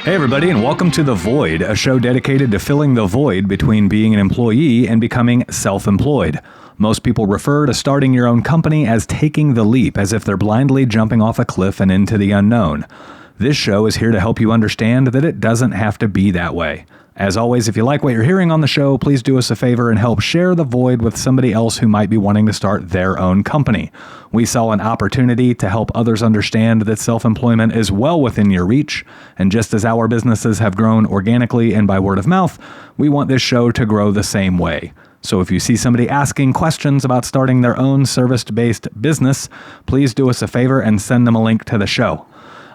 Hey everybody, and welcome to The Void, a show dedicated to filling the void between being an employee and becoming self-employed. Most people refer to starting your own company as taking the leap, as if they're blindly jumping off a cliff and into the unknown. This show is here to help you understand that it doesn't have to be that way. As always, if you like what you're hearing on the show, please do us a favor and help share The Void with somebody else who might be wanting to start their own company. We saw an opportunity to help others understand that self-employment is well within your reach, and just as our businesses have grown organically and by word of mouth, we want this show to grow the same way. So if you see somebody asking questions about starting their own service-based business, please do us a favor and send them a link to the show.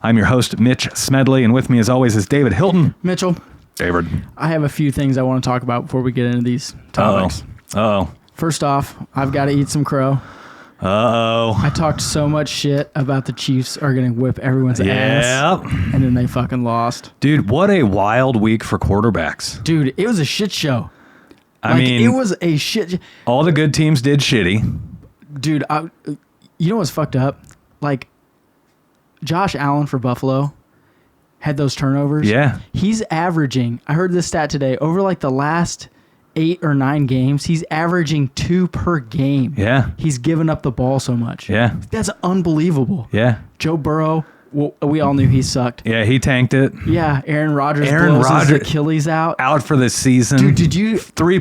I'm your host, Mitch Smedley, and with me as always is David Hilton. Mitchell. David. I have a few things I want to talk about before we get into these topics. Uh-oh. First off, I've got to eat some crow. Uh-oh. I talked so much shit about the Chiefs are going to whip everyone's ass. And then they fucking lost. Dude, what a wild week for quarterbacks. Dude, it was a shit show. I mean, it was a shit. All the good teams did shitty. Dude, you know what's fucked up? Like, Josh Allen for Buffalo had those turnovers. Yeah. He's averaging, I heard this stat today, over like the last 8 or 9 games, he's averaging 2 per game. Yeah. He's given up the ball so much. Yeah. That's unbelievable. Yeah. Joe Burrow, well, we all knew he sucked. Yeah, he tanked it. Yeah, Aaron Rodgers blows his Achilles out. Out for this season. Dude, did you... 4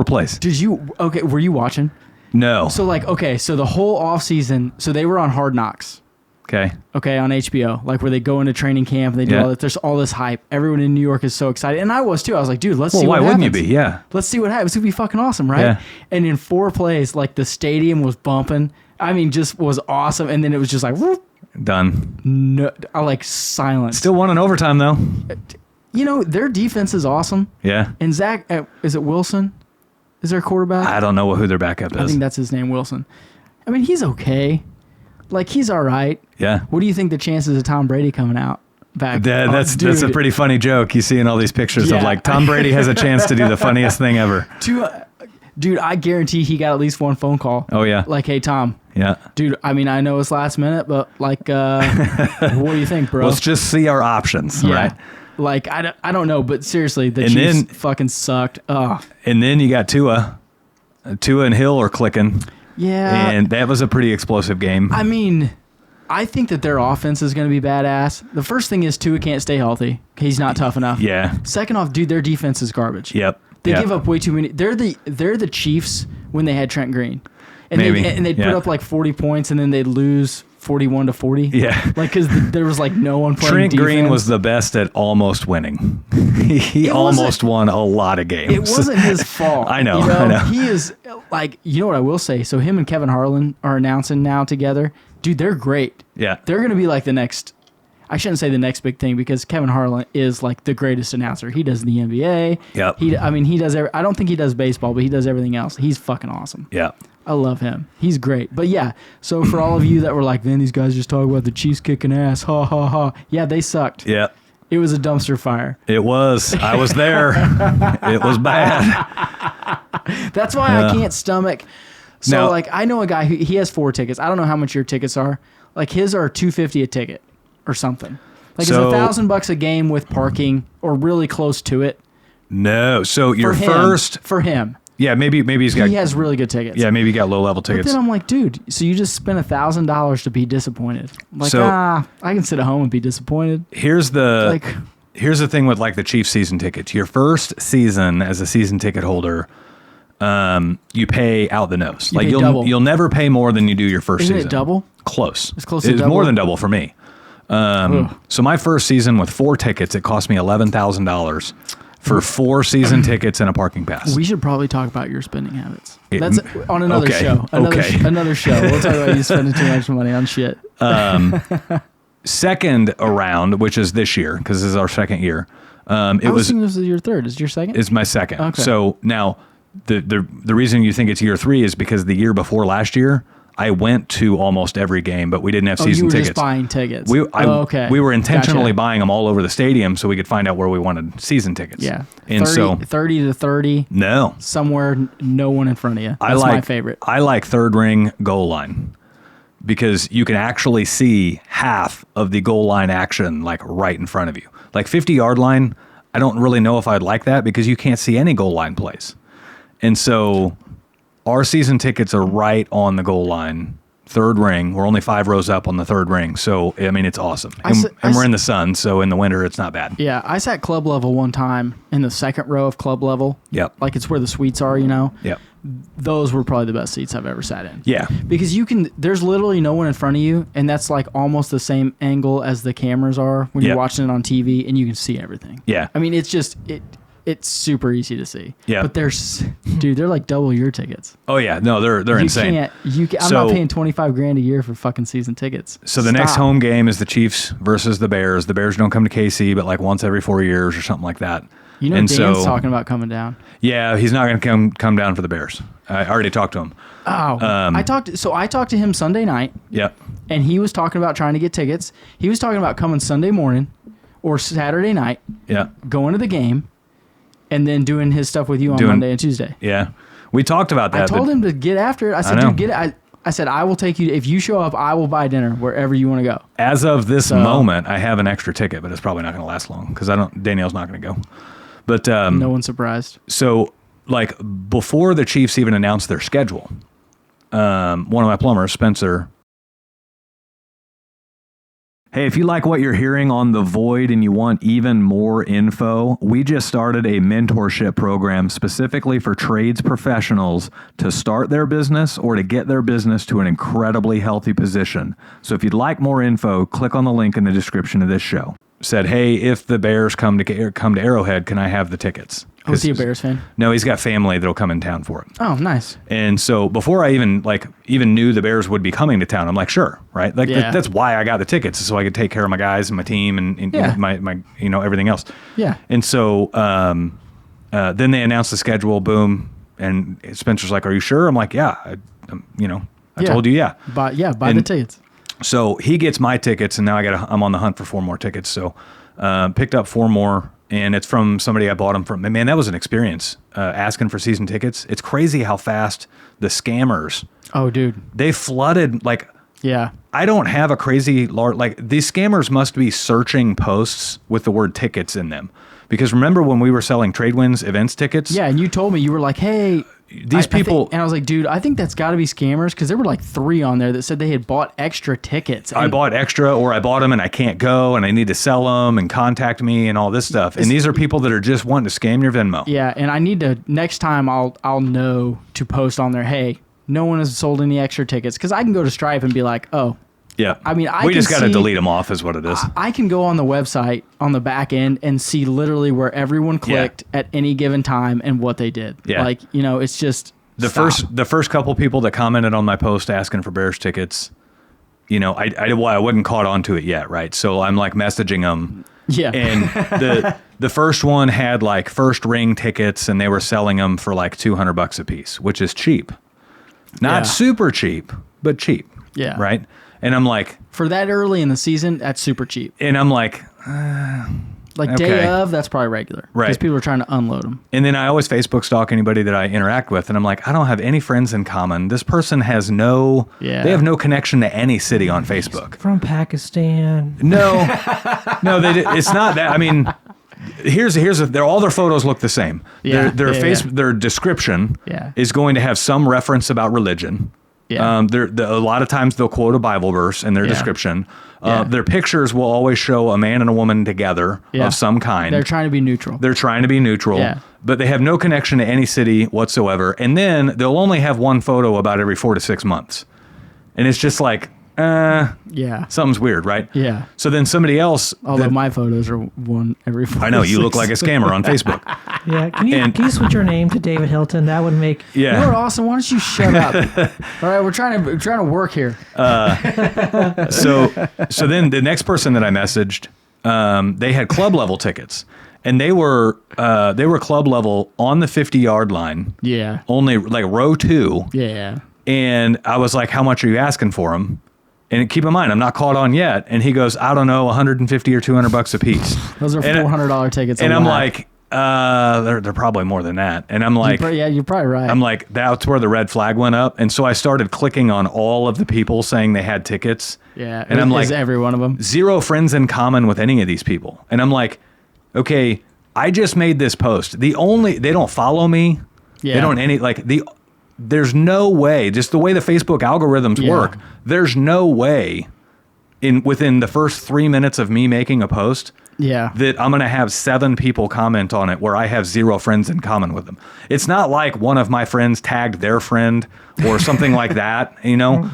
plays. Did you... Okay, were you watching? No. So so the whole offseason, so they were on Hard Knocks. Okay, on HBO, like where they go into training camp and they do all that. There's all this hype. Everyone in New York is so excited, and I was too. I was like, dude, let's see what happens. Why wouldn't you be? Yeah. Let's see what happens. It's gonna be fucking awesome, right? Yeah. And in 4 plays, like the stadium was bumping. I mean, just was awesome. And then it was just like, whoop, done. No, I like silence. Still won in overtime though. You know, their defense is awesome. Yeah. And Zach, is it Wilson? Is their quarterback? I don't know who their backup is. I think that's his name, Wilson. I mean, he's okay. Like, he's all right. Yeah. What do you think the chances of Tom Brady coming out back? That's a pretty funny joke. You see in all these pictures of like Tom Brady has a chance to do the funniest thing ever. Dude, I guarantee he got at least one phone call. Oh, yeah. Like, hey, Tom. Yeah. Dude, I mean, I know it's last minute, but like, what do you think, bro? Let's just see our options, right? Like, I don't know, but seriously, the Chiefs fucking sucked. Ugh. And then you got Tua. Tua and Hill are clicking. Yeah. And that was a pretty explosive game. I mean, I think that their offense is going to be badass. The first thing is Tua can't stay healthy. He's not tough enough. Yeah. Second off, dude, their defense is garbage. Yep. They give up way too many. They're the Chiefs when they had Trent Green. And they'd put up like 40 points and then they'd lose 41-40. Yeah. Like, because there was like no one playing Trent defense. Green was the best at almost winning. He almost won a lot of games. It wasn't his fault. I know. He is like, you know what I will say? So him and Kevin Harlan are announcing now together. Dude, they're great. Yeah. They're going to be like the next, I shouldn't say the next big thing because Kevin Harlan is like the greatest announcer. He does the NBA. Yep. He does I don't think he does baseball, but he does everything else. He's fucking awesome. Yeah. I love him. He's great. But yeah, so for all of you that were like, man, these guys just talk about the Chiefs kicking ass. Ha, ha, ha. Yeah, they sucked. Yeah. It was a dumpster fire. It was. I was there. It was bad. That's why I can't stomach. So, like, I know a guy who he has 4 tickets. I don't know how much your tickets are. Like, his are $250 a ticket or something. Like, it's $1,000 a game with parking or really close to it. No. So for him. Yeah, maybe he has really good tickets. Yeah, maybe he got low level tickets. But then I'm like, dude, so you just spent $1,000 to be disappointed? I'm like, I can sit at home and be disappointed. Here's the thing with like the Chiefs season tickets. Your first season as a season ticket holder, you pay out the nose. Like you'll never pay more than you do your first season. Isn't it double? Close. It's close to double. It's more than double for me. So my first season with 4 tickets, it cost me $11,000. For 4 season tickets and a parking pass. We should probably talk about your spending habits. That's on another show. Another show. We'll talk about you spending too much money on shit. Second around, which is this year, because this is our second year. This is your third. Is it your second? It's my second. Okay. So now the reason you think it's year 3 is because the year before last year, I went to almost every game, but we didn't have season tickets. Just buying tickets. We were intentionally buying them all over the stadium so we could find out where we wanted season tickets. Yeah. And 30 to 30. No. Somewhere, no one in front of you. That's my favorite. I like third ring goal line because you can actually see half of the goal line action like right in front of you. Like 50-yard line, I don't really know if I'd like that because you can't see any goal line plays. And so our season tickets are right on the goal line, third ring. We're only 5 rows up on the third ring. So, I mean, it's awesome. And we're in the sun, so in the winter, it's not bad. Yeah, I sat club level one time in the second row of club level. Yep. Like it's where the suites are, you know? Yep. Those were probably the best seats I've ever sat in. Yeah. Because there's literally no one in front of you, and that's like almost the same angle as the cameras are when you're watching it on TV, and you can see everything. Yeah. I mean, it's just, it's super easy to see. Yeah. But they're like double your tickets. Oh, yeah. No, they're insane. I'm not paying $25,000 a year for fucking season tickets. So the next home game is the Chiefs versus the Bears. The Bears don't come to KC, but like once every 4 years or something like that. You know, Dan's talking about coming down. Yeah, he's not going to come down for the Bears. I already talked to him. Oh, I talked to him Sunday night. Yep. And he was talking about trying to get tickets. He was talking about coming Sunday morning or Saturday night. Yeah. Going to the game, and then doing his stuff with you on Monday and Tuesday. Yeah, we talked about that. I told him to get after it. I said, dude, get it. I said, I will take you. If you show up, I will buy dinner wherever you want to go. As of this moment, I have an extra ticket, but it's probably not going to last long because Danielle's not going to go. But no one's surprised. So, like, before the Chiefs even announced their schedule, one of my plumbers, Spencer. Hey, if you like what you're hearing on The Void and you want even more info, we just started a mentorship program specifically for trades professionals to start their business or to get their business to an incredibly healthy position. So if you'd like more info, click on the link in the description of this show. Said, hey, if the Bears come to Arrowhead, can I have the tickets? Oh, is he a Bears fan? No, he's got family that'll come in town for it. Oh, nice. And so before I even knew the Bears would be coming to town, I'm like, sure, right? Like that's why I got the tickets, so I could take care of my guys and my team and my everything else. Yeah. And so then they announced the schedule, boom, and Spencer's like, are you sure? I'm like, yeah, I told you, yeah. Buy the tickets. So he gets my tickets, and now I'm on the hunt for 4 more tickets. So picked up 4 more, and it's from somebody I bought them from. Man, that was an experience, asking for season tickets. It's crazy how fast the scammers. Oh, dude. They flooded, like... Yeah. I don't have a crazy large... Like, these scammers must be searching posts with the word tickets in them. Because remember when we were selling Tradewinds events tickets? Yeah, and you told me, you were like, hey... These people... and I was like, dude, I think that's got to be scammers, because there were like 3 on there that said they had bought extra tickets. I bought extra, or I bought them and I can't go, and I need to sell them, and contact me, and all this stuff. And these are people that are just wanting to scam your Venmo. Yeah, and I need to... Next time, I'll know to post on there, hey, no one has sold any extra tickets, because I can go to Stripe and be like, oh... Yeah. I mean, we just got to delete them off is what it is. I can go on the website on the back end and see literally where everyone clicked at any given time and what they did. Yeah. Like, it's just... The first couple people that commented on my post asking for Bears tickets, I wasn't caught onto it yet, right? So I'm like messaging them. Yeah. And the first one had like first ring tickets, and they were selling them for like $200 a piece, which is cheap. Not super cheap, but cheap. Yeah. Right? And I'm like... For that early in the season, that's super cheap. And I'm like... day of, that's probably regular. Right. Because people are trying to unload them. And then I always Facebook stalk anybody that I interact with. And I'm like, I don't have any friends in common. This person has no... Yeah. They have no connection to any city on Facebook. From Pakistan. No. It's not that. I mean... all their photos look the same. Yeah. Their description is going to have some reference about religion. Yeah. A lot of times they'll quote a Bible verse in their description. Their pictures will always show a man and a woman together of some kind. They're trying to be neutral. Yeah. But they have no connection to any city whatsoever. And then they'll only have one photo about every 4 to 6 months. And it's just like, something's weird, right? Yeah. So then somebody else... Although my photos are one every 4 I know, you look like a scammer on Facebook. Yeah, can you switch your name to David Hilton? That would make... Yeah. You're awesome. Why don't you shut up? All right, we're trying to work here. So then the next person that I messaged, they had club level tickets. And they were club level on the 50-yard line. Yeah. Only like row 2. Yeah. And I was like, how much are you asking for them? And keep in mind, I'm not caught on yet. And he goes, I don't know, $150 or $200 a piece. Those are $400 tickets. And I'm like, They're probably more than that. And I'm like, you're probably right. I'm like, that's where the red flag went up. And so I started clicking on all of the people saying they had tickets. Yeah. And I'm like, every one of them. 0 friends in common with any of these people. And I'm like, okay, I just made this post. They don't follow me. Yeah. They don't there's no way, just the way the Facebook algorithms work, there's no way within the first 3 minutes of me making a post that I'm going to have 7 people comment on it where I have 0 friends in common with them. It's not like one of my friends tagged their friend or something like that, you know?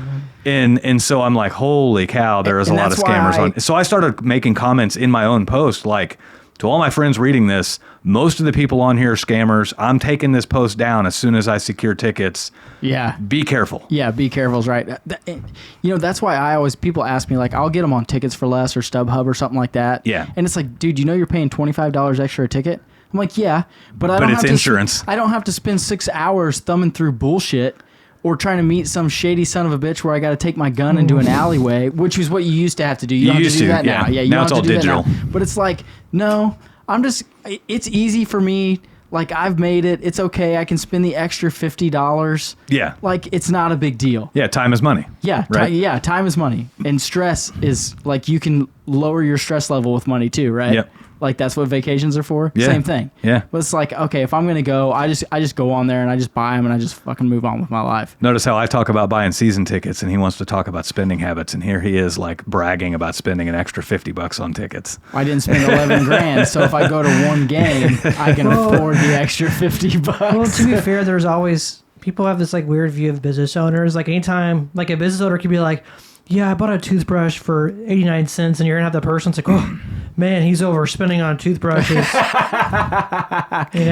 And so I'm like, holy cow, there is a lot of scammers on. So I started making comments in my own post like, to all my friends reading this, most of the people on here are scammers. I'm taking this post down as soon as I secure tickets. Yeah. Be careful. Yeah, be careful is right. You know, that's why people ask me, like, I'll get them on Tickets for Less or StubHub or something like that. Yeah. And it's like, dude, you know you're paying $25 extra a ticket? I'm like, yeah, but it's insurance. I don't have to spend 6 hours thumbing through bullshit or trying to meet some shady son of a bitch where I got to take my gun into an alleyway, which is what you used to have to do. You don't have to do that now. Yeah, you now don't it's have all to do digital. that now. But it's like, no, it's easy for me. Like, I've made it. It's okay. I can spend the extra $50. Yeah. Like, it's not a big deal. Yeah, time is money. Yeah, right? Time is money. And stress is, like, you can lower your stress level with money too, right? Yep. Like, that's what vacations are for. Yeah. Same thing. Yeah. But it's like, okay, if I'm going to go, I just go on there and I just buy them and I just fucking move on with my life. Notice how I talk about buying season tickets and he wants to talk about spending habits. And here he is like bragging about spending an extra $50 on tickets. I didn't spend 11 grand. So if I go to one game, I can afford the extra $50. Well, to be fair, there's always, people have this like weird view of business owners. Like anytime, like a business owner could be like, yeah, I bought a toothbrush for 89 cents, and you're going to have the person say, oh, man, he's overspending on toothbrushes.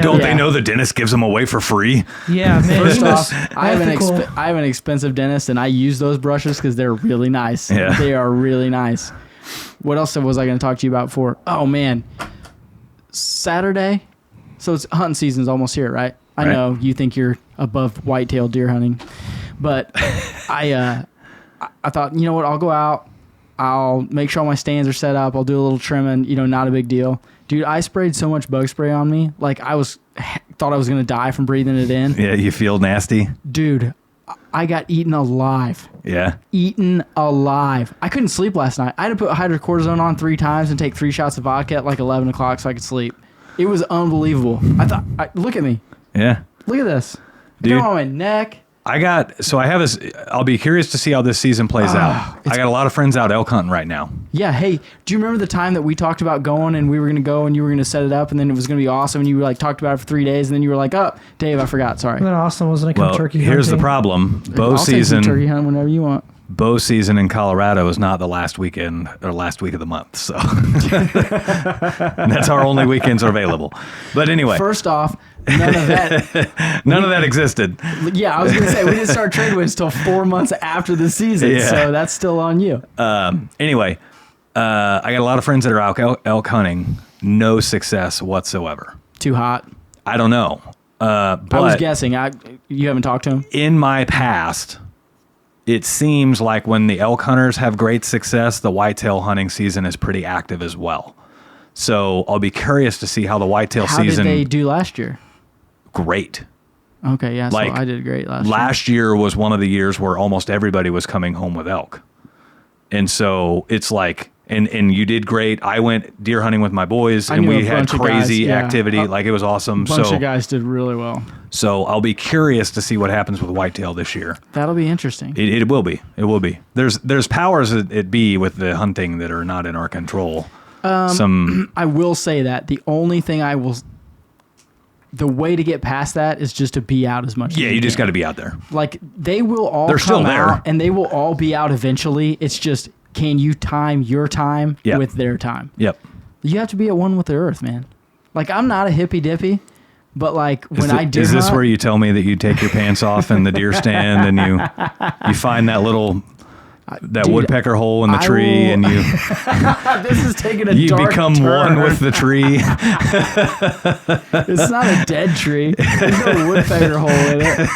Don't they know the dentist gives them away for free? Yeah, man. First off, I have an expensive dentist, and I use those brushes because they're really nice. Yeah. They are really nice. What else was I going to talk to you about before? Oh, man. Saturday. So it's hunting season's almost here, right? I know you think you're above whitetail deer hunting, but I thought, you know what, I'll go out, I'll make sure all my stands are set up, I'll do a little trimming, not a big deal. Dude, I sprayed so much bug spray on me, like thought I was going to die from breathing it in. Yeah, you feel nasty? Dude, I got eaten alive. Yeah. Eaten alive. I couldn't sleep last night. I had to put hydrocortisone on 3 times and take 3 shots of vodka at like 11 o'clock so I could sleep. It was unbelievable. Look at me. Yeah. Look at this. Dude. I got on my neck. I'll be curious to see how this season plays out. I got a lot of friends out elk hunting right now. Yeah. Hey, do you remember the time that we talked about going and we were going to go and you were going to set it up and then it was going to be awesome and you were like talked about it for 3 days and then you were like, oh, Dave, I forgot. Sorry. Then Austin wasn't going to come turkey hunting. Here's the problem. Bow season. Take some turkey hunt whenever you want. Bow season in Colorado is not the last weekend or last week of the month. So that's our only weekends are available. But anyway. First off, none of that existed. Yeah, I was going to say, we didn't start trade winds till 4 months after the season. Yeah. So that's still on you. Anyway, I got a lot of friends that are elk hunting. No success whatsoever. Too hot? I don't know. But I was guessing. You haven't talked to him? In my past, it seems like when the elk hunters have great success, the whitetail hunting season is pretty active as well. So I'll be curious to see how the whitetail season... How did they do last year? Great. Okay, yeah, so I did great last year. Last year was one of the years where almost everybody was coming home with elk. And so it's like... And you did great. I went deer hunting with my boys, and we had crazy activity. Like, it was awesome. A bunch of guys did really well. So I'll be curious to see what happens with whitetail this year. That'll be interesting. It will be. It will be. There's powers that be with the hunting that are not in our control. I will say that the only thing the way to get past that is just to be out as much as you just got to be out there. Like, they will all They're still there. out, and they will all be out eventually. It's just... Can you time your time with their time? Yep. You have to be at one with the earth, man. Like, I'm not a hippy dippy, but like when I deer hunt... Is this where you tell me that you take your pants off in the deer stand and you find that little... woodpecker hole in the tree, and you... This is taking a you dark become turn. one with the tree. It's not a dead tree. There's no woodpecker hole in it.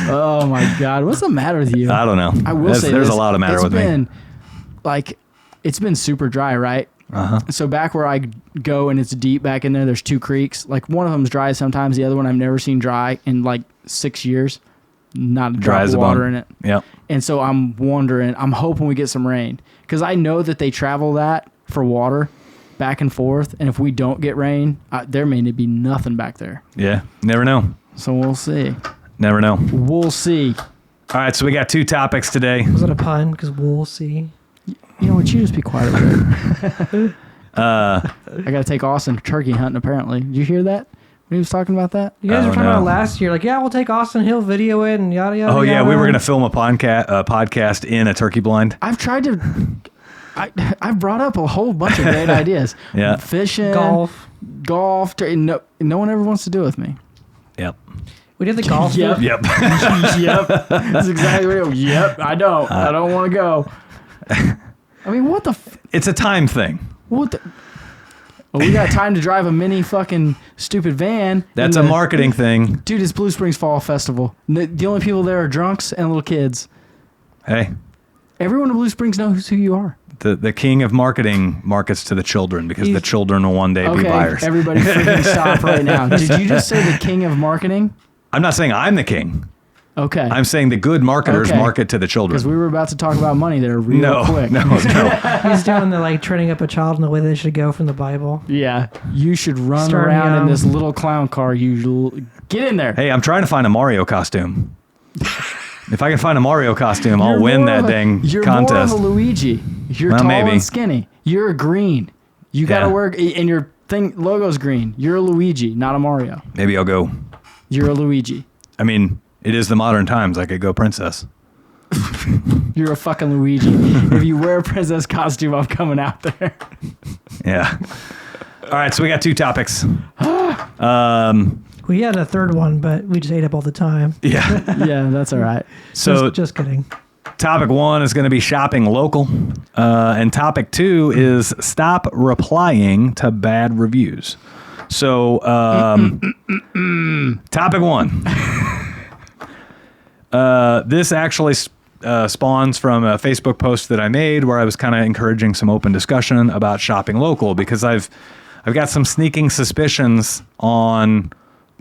Oh my God, what's the matter with you? I don't know. I will say there's a lot of matter with me. It's been super dry, right? So back where I go and it's deep back in there, there's 2 creeks. Like one of them's dry sometimes. The other one I've never seen dry in like 6 years. Not a drop of water in it. Yep. And so I'm hoping we get some rain. Because I know that they travel that for water back and forth. And if we don't get rain, there may be nothing back there. Yeah. Never know. So we'll see. Never know. We'll see. All right. So we got 2 topics today. Was that a pun? Because we'll see. You know what? You just be quiet about it. I got to take Austin turkey hunting, apparently. Did you hear that? When he was talking about that? You guys were talking about last year. Like, yeah, we'll take Austin, he'll video it and yada, yada, Oh, yeah. yada. We were going to film a podcast in a turkey blind. I've tried to... I've brought up a whole bunch of great ideas. Yeah. Fishing. Golf. No one ever wants to do it with me. Yep. We did the golf. Yep. Yep. Yep. That's exactly what it was. Yep. I don't want to go. I mean, what the... It's a time thing. What the... Well, we got time to drive a mini fucking stupid van. That's a marketing thing. Dude, it's Blue Springs Fall Festival. The only people there are drunks and little kids. Hey. Everyone in Blue Springs knows who you are. The king of marketing markets to the children because the children will one day be buyers. Everybody freaking stop right now. Did you just say the king of marketing? I'm not saying I'm the king. Okay. I'm saying the good marketers market to the children. Because we were about to talk about money there real quick. No. He's doing the training up a child in the way they should go from the Bible. Yeah. You should run Starting around in young. this little clown car. Get in there. Hey, I'm trying to find a Mario costume. If I can find a Mario costume, I'll win that dang You're contest. more of a Luigi. You're tall and skinny. You're green. You got to work, and your logo's green. You're a Luigi, not a Mario. Maybe I'll go. You're a Luigi. I mean, it is the modern times. I could go princess. You're a fucking Luigi. If you wear a princess costume, I'm coming out there. Yeah. All right, so we got 2 topics. We had a third one, but we just ate up all the time. Yeah. Yeah, that's all right. So just kidding. Topic 1 is going to be shopping local. And topic 2 is stop replying to bad reviews. So topic 1. This actually spawns from a Facebook post that I made where I was kind of encouraging some open discussion about shopping local because I've got some sneaking suspicions on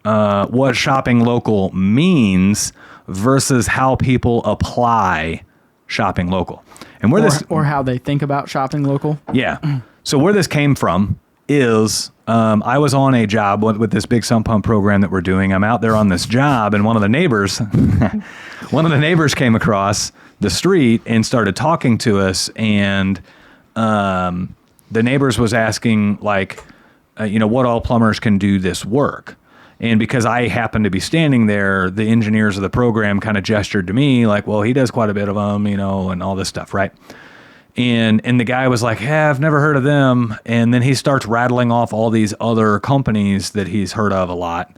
what shopping local means versus how people apply shopping local. And where or how they think about shopping local. Yeah. So where this came from is I was on a job with this big sump pump program that we're doing. I'm out there on this job, and one of the neighbors came across the street and started talking to us, and the neighbors was asking like, what all plumbers can do this work. And because I happened to be standing there, the engineers of the program kind of gestured to me like, well, he does quite a bit of them, and all this stuff, right? And the guy was like, yeah, I've never heard of them. And then he starts rattling off all these other companies that he's heard of a lot.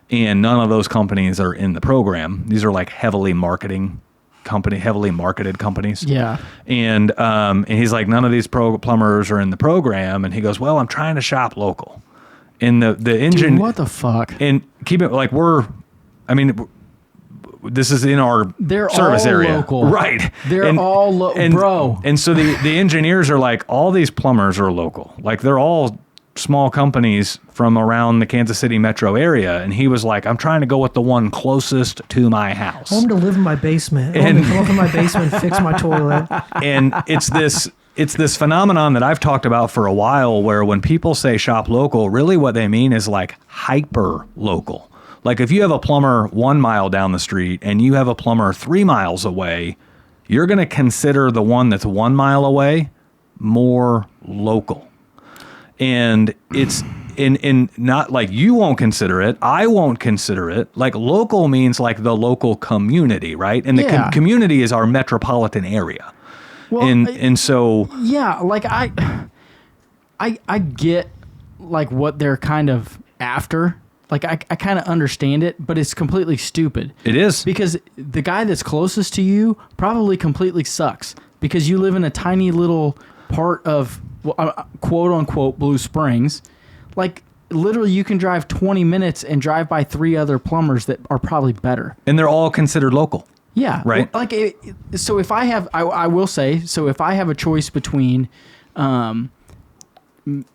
And none of those companies are in the program. These are like heavily marketed companies. Yeah. And he's like, none of these plumbers are in the program. And he goes, well, I'm trying to shop local. And the engine. Dude, what the fuck? And keep it like this is in our service area. Local. Right. They're all local, bro. And so the engineers are like, all these plumbers are local. Like they're all small companies from around the Kansas City metro area. And he was like, I'm trying to go with the one closest to my house. I want him to live in my basement. I want him to come up in my basement and fix my toilet. And it's this phenomenon that I've talked about for a while where when people say shop local, really what they mean is like hyper local. Like if you have a plumber 1 mile down the street and you have a plumber 3 miles away, you're going to consider the one that's 1 mile away more local. And it's in not like you won't consider it. I won't consider it. Like local means like the local community, right? And the community is our metropolitan area. Well, and so yeah, like I get like what they're kind of after. Like I kind of understand it, but it's completely stupid. It is. Because the guy that's closest to you probably completely sucks because you live in a tiny little part of quote unquote Blue Springs. Like literally you can drive 20 minutes and drive by 3 other plumbers that are probably better. And they're all considered local. Yeah. Right. Like so if I have I will say, so if I have a choice between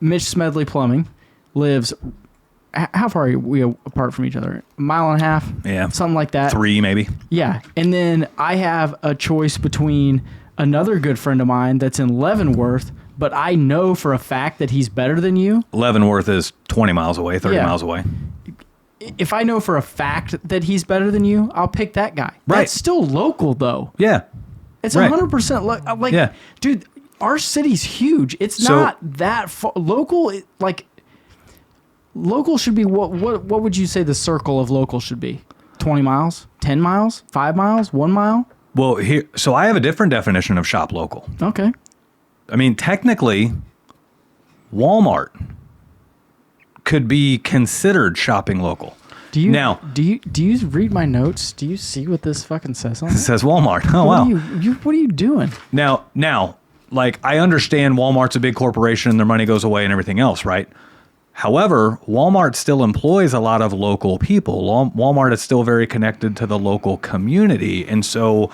Mitch Smedley Plumbing lives. How far are we apart from each other? A mile and a half? Yeah. Something like that. 3 maybe. Yeah. And then I have a choice between another good friend of mine that's in Leavenworth, but I know for a fact that he's better than you. Leavenworth is 20 miles away, 30 miles away. If I know for a fact that he's better than you, I'll pick that guy. Right. That's still local, though. Yeah. It's 100% like, dude, our city's huge. It's not that far. Local, local should be what would you say the circle of local should be? 20 miles, 10 miles, 5 miles, 1 mile? Well, so I have a different definition of shop local. Okay. I mean, technically, Walmart could be considered shopping local. Do you read my notes? Do you see what this fucking says on it? It says Walmart. Oh, wow. What are you doing? Now, like, I understand Walmart's a big corporation, their money goes away and everything else, right? However, Walmart still employs a lot of local people. Walmart is still very connected to the local community. And so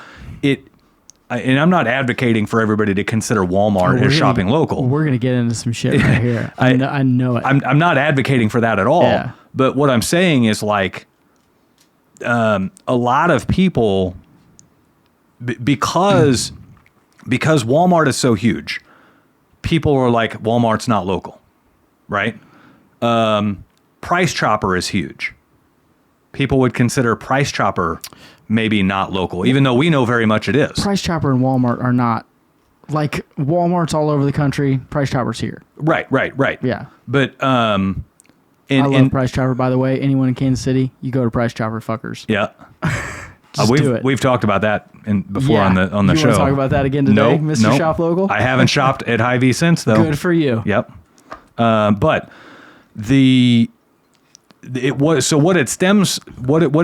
and I'm not advocating for everybody to consider Walmart as shopping local. We're going to get into some shit right here. I know it. I'm not advocating for that at all. Yeah. But what I'm saying is, like, a lot of people, because Walmart is so huge, people are like, Walmart's not local, right? Price Chopper is huge. People would consider Price Chopper maybe not local, even though we know very much it is. Price Chopper and Walmart are not, like, Walmart's all over the country. Price Chopper's here. Right. Yeah. But I love Price Chopper, by the way. Anyone in Kansas City, you go to Price Chopper, fuckers. Yeah. Do it. We've talked about that before on the show. You want to talk about that again today, Mr. Shop Local? I haven't shopped at Hy-Vee since, though. Good for you. Yep. But what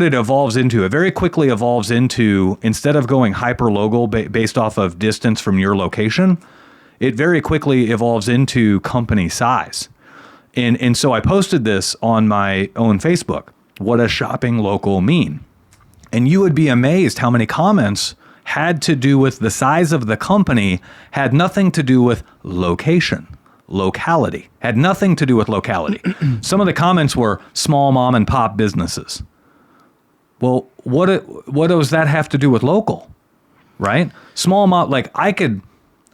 it evolves into, it very quickly evolves into, instead of going hyper local based off of distance from your location, it very quickly evolves into company size. And so I posted this on my own Facebook. What does shopping local mean? And you would be amazed how many comments had to do with the size of the company, had nothing to do with locality, had nothing to do with locality. Some of the comments were small mom and pop businesses. Well, what does that have to do with local, right? Small mom, like I could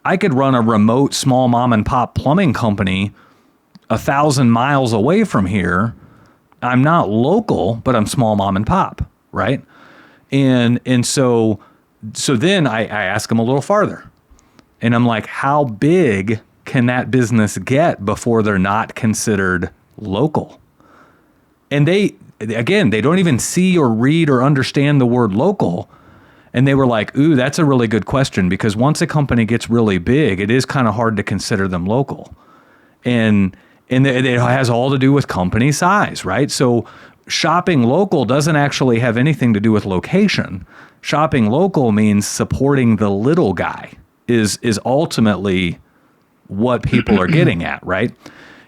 run a remote small mom and pop plumbing company 1,000 miles away from here. I'm not local, but I'm small mom and pop, right? And so then I ask them a little farther, and I'm like, how big can that business get before they're not considered local? And they don't even see or read or understand the word local. And they were like, ooh, that's a really good question, because once a company gets really big, it is kind of hard to consider them local. And it has all to do with company size, right? So shopping local doesn't actually have anything to do with location. Shopping local means supporting the little guy is ultimately what people are getting at, right?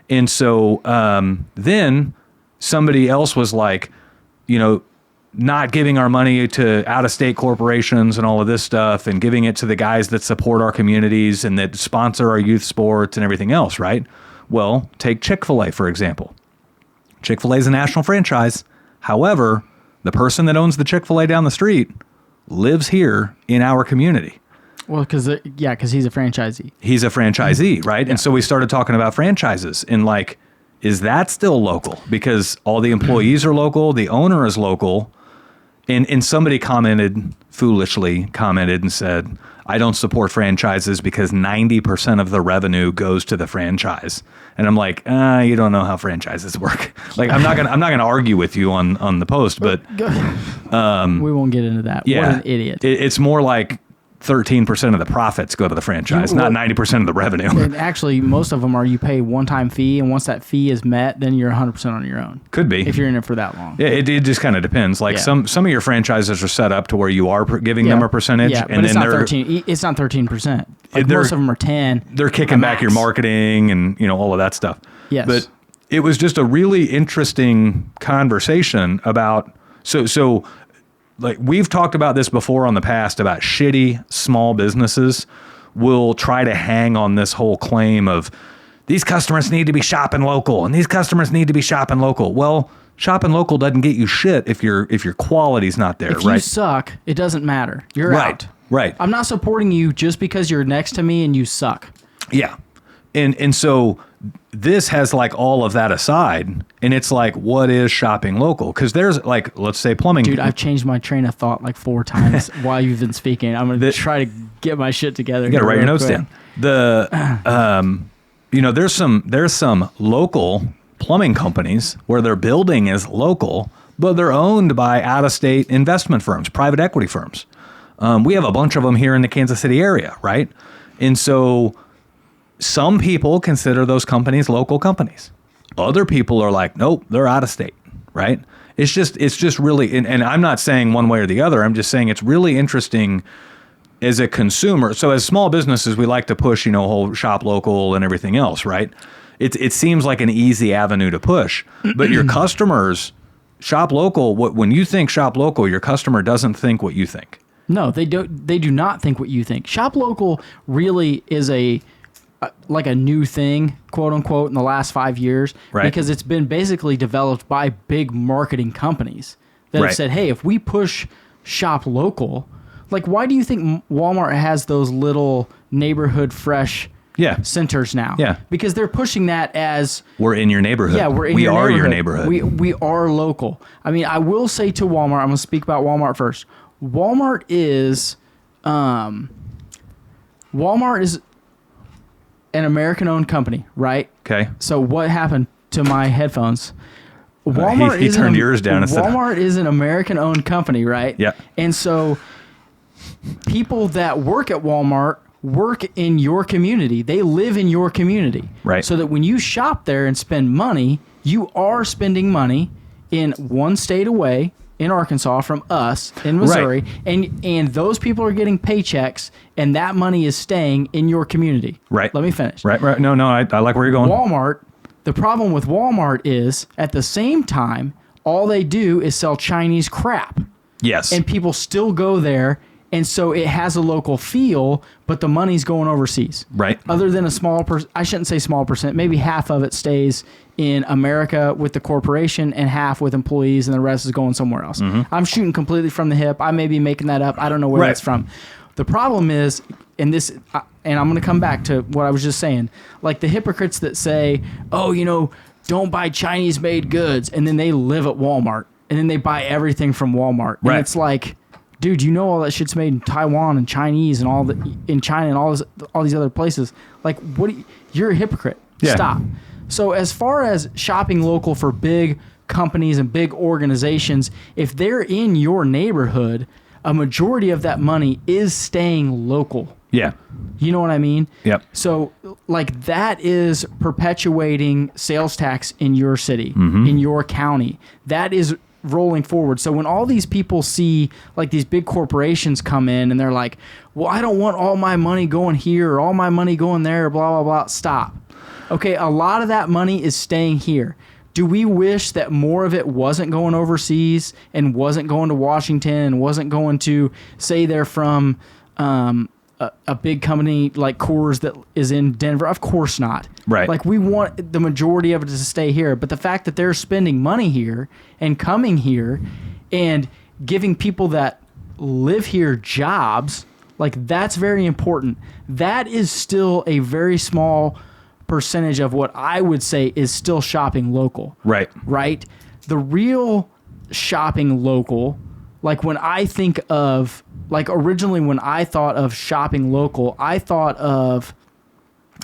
And so then somebody else was like, not giving our money to out-of-state corporations and all of this stuff, and giving it to the guys that support our communities and that sponsor our youth sports and everything else, right? Well, take Chick-fil-A, for example. Chick-fil-A is a national franchise. However, the person that owns the Chick-fil-A down the street lives here in our community. Well, because he's a franchisee. He's a franchisee, right? Yeah. And so we started talking about franchises, and like, is that still local? Because all the employees are local, the owner is local, and somebody foolishly commented and said, I don't support franchises because 90% of the revenue goes to the franchise. And I'm like, you don't know how franchises work. Like, I'm not gonna argue with you on the post, but we won't get into that. Yeah, what an idiot. It's more like 13% of the profits go to the franchise, not 90% of the revenue. And actually, most of them are you pay one-time fee, and once that fee is met, then you're 100% on your own. Could be. If you're in it for that long. Yeah, it just kind of depends. Like some of your franchises are set up to where you are giving them a percentage. Yeah, and but then it's not 13%. Like most of them are 10. They're kicking back your marketing and all of that stuff. Yes. But it was just a really interesting conversation about, so like we've talked about this before on the past about shitty small businesses will try to hang on this whole claim of these customers need to be shopping local, and these customers need to be shopping local. Well, shopping local doesn't get you shit if your quality's not there, If you suck, it doesn't matter. You're out. Right. I'm not supporting you just because you're next to me and you suck. Yeah. And so this has like all of that aside, and it's like, what is shopping local? Because there's like, let's say plumbing. Dude, I've changed my train of thought like 4 times while you've been speaking. I'm going to try to get my shit together. You got to write your notes down. There's some local plumbing companies where their building is local, but they're owned by out-of-state investment firms, private equity firms. We have a bunch of them here in the Kansas City area, right? And so some people consider those companies local companies. Other people are like, nope, they're out of state, right? It's just really, and I'm not saying one way or the other. I'm just saying it's really interesting as a consumer. So as small businesses, we like to push, whole shop local and everything else, right? It seems like an easy avenue to push, but your customers shop local. When you think shop local, your customer doesn't think what you think. No, they do not think what you think. Shop local really is like a new thing, quote unquote, in the last 5 years, right? Because it's been basically developed by big marketing companies that have said, hey, if we push shop local, like why do you think Walmart has those little neighborhood fresh centers now? Yeah. Because they're pushing that as we're in your neighborhood. Yeah, we are your neighborhood. We are local. I mean, I will say to Walmart, I'm going to speak about Walmart first. Walmart is an American-owned company, right? Okay. So what happened to my headphones? Walmart he turned yours down. Walmart is an American-owned company, right? Yeah. And so people that work at Walmart work in your community. They live in your community. Right. So that when you shop there and spend money, you are spending money in one state away, in Arkansas, from us in Missouri, and those people are getting paychecks, and that money is staying in your community. Right. Let me finish. Right. No, I like where you're going. Walmart, the problem with Walmart is, at the same time, all they do is sell Chinese crap. Yes. And people still go there, and so it has a local feel, but the money's going overseas. Right. Other than a small I shouldn't say small percent, maybe half of it stays in America with the corporation and half with employees, and the rest is going somewhere else. Mm-hmm. I'm shooting completely from the hip. I may be making that up. I don't know where that's from. The problem is, and I'm going to come back to what I was just saying, like the hypocrites that say, oh, don't buy Chinese-made goods, and then they live at Walmart, and then they buy everything from Walmart. Right. And it's like, dude, all that shit's made in Taiwan and Chinese and in China and all these other places. Like, you're a hypocrite. Yeah. Stop. So as far as shopping local for big companies and big organizations, if they're in your neighborhood, a majority of that money is staying local. Yeah. You know what I mean? Yep. So, like, that is perpetuating sales tax in your city, in your county. That is rolling forward. So when all these people see, like, these big corporations come in and they're like, well, I don't want all my money going here or all my money going there, blah, blah, blah. Stop. Okay, a lot of that money is staying here. Do we wish that more of it wasn't going overseas and wasn't going to Washington and wasn't going to, say they're from a big company like Coors that is in Denver? Of course not. Right. Like, we want the majority of it to stay here. But the fact that they're spending money here and coming here and giving people that live here jobs, like, that's very important. That is still a very small percentage of what I would say is still shopping local. Right. Right? The real shopping local, like, when I think of, like, originally when I thought of shopping local, I thought of,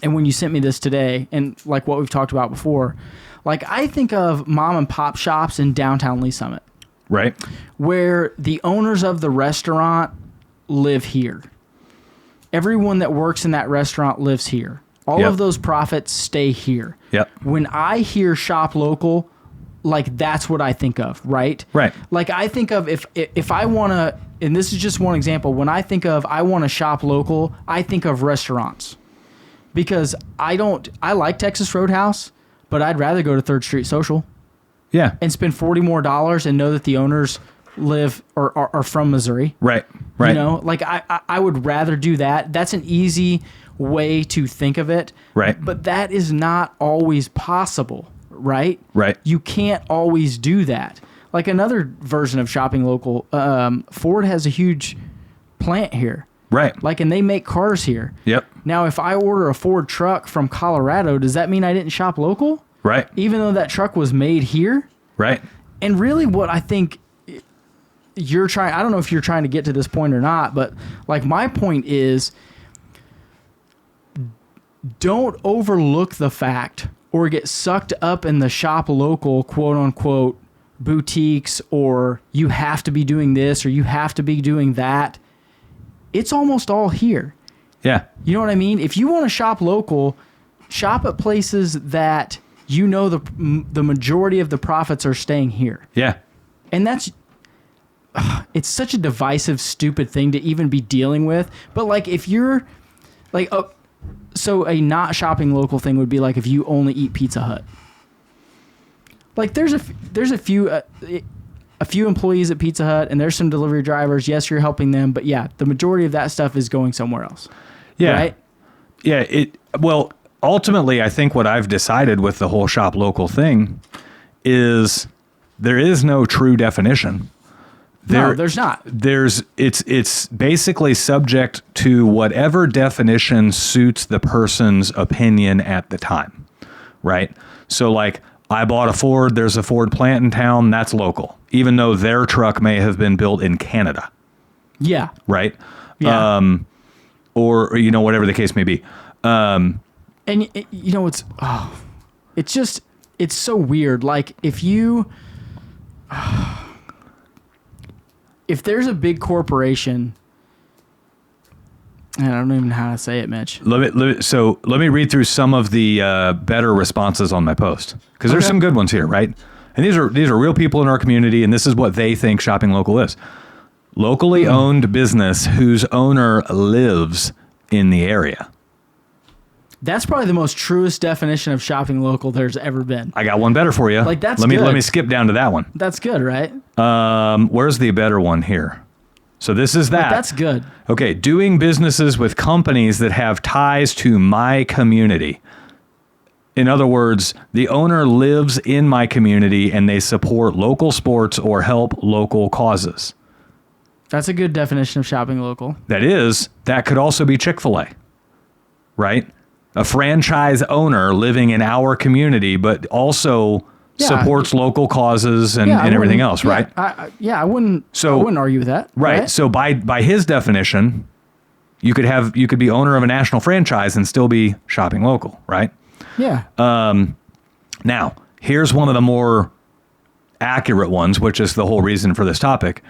and when you sent me this today, and like what we've talked about before, like, I think of mom and pop shops in downtown Lee Summit. Right. Where the owners of the restaurant live here. Everyone that works in that restaurant lives here. All of those profits stay here. Yep. When I hear shop local, like, that's what I think of, right? Right. Like, I think of if I want to, and this is just one example, when I think of I want to shop local, I think of restaurants. Because I like Texas Roadhouse, but I'd rather go to 3rd Street Social. Yeah. And spend $40 more and know that the owners live or are from Missouri. Right. Right. You know, like I would rather do that. That's an easy way to think of it. Right. But that is not always possible, right? Right. You can't always do that. Like another version of shopping local, Ford has a huge plant here. Right. Like, and they make cars here. Yep. Now, if I order a Ford truck from Colorado, does that mean I didn't shop local? Right. Even though that truck was made here? Right. And really what I think you're trying, I don't know if you're trying to get to this point or not, but like my point is, don't overlook the fact or get sucked up in the shop local, quote unquote, boutiques, or you have to be doing this or you have to be doing that. It's almost all here. Yeah. You know what I mean? If you want to shop local, shop at places that you know the majority of the profits are staying here. Yeah. And that's, it's such a divisive, stupid thing to even be dealing with. But like if you're like, so a not shopping local thing would be like if you only eat Pizza Hut. Like there's a few employees at Pizza Hut and there's some delivery drivers. Yes, you're helping them, but yeah, the majority of that stuff is going somewhere else. Yeah. Right? Yeah. Well, ultimately, I think what I've decided with the whole shop local thing is there is no true definition. No, there's not. It's basically subject to whatever definition suits the person's opinion at the time, right? So like I bought a Ford, there's a Ford plant in town, that's local, even though their truck may have been built in Canada. Yeah. Right? Yeah. Or you know, whatever the case may be. And you know, it's so weird. Like if there's a big corporation, and I don't even know how to say it, Mitch. Let me read through some of the better responses on my post, because there's some good ones here, right? And these are real people in our community, and this is what they think shopping local is. Locally owned business whose owner lives in the area. That's probably the most truest definition of shopping local there's ever been. I got one better for you. Like that's let good. me skip down to that one. That's good, right? Where's the better one here? So this is that. But that's good. Okay, doing businesses with companies that have ties to my community. In other words, the owner lives in my community and they support local sports or help local causes. That's a good definition of shopping local. That could also be Chick-fil-A, right? A franchise owner living in our community, but also supports local causes and everything else, right? I wouldn't argue with that. Right. So by his definition, you could be owner of a national franchise and still be shopping local, right? Yeah. Now, here's one of the more accurate ones, which is the whole reason for this topic.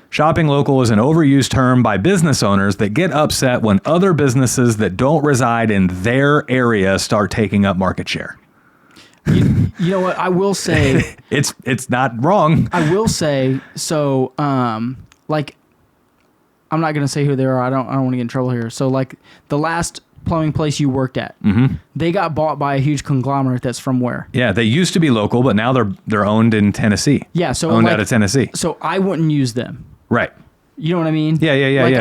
Shopping local is an overused term by business owners that get upset when other businesses that don't reside in their area start taking up market share. You know what? I will say it's not wrong. I will say so. Like, I'm not gonna say who they are. I don't want to get in trouble here. So, like, the last plumbing place you worked at, they got bought by a huge conglomerate that's from where? Yeah, they used to be local, but now they're owned in Tennessee. Yeah, so owned out of Tennessee. So I wouldn't use them. Right. You know what I mean? Yeah. Like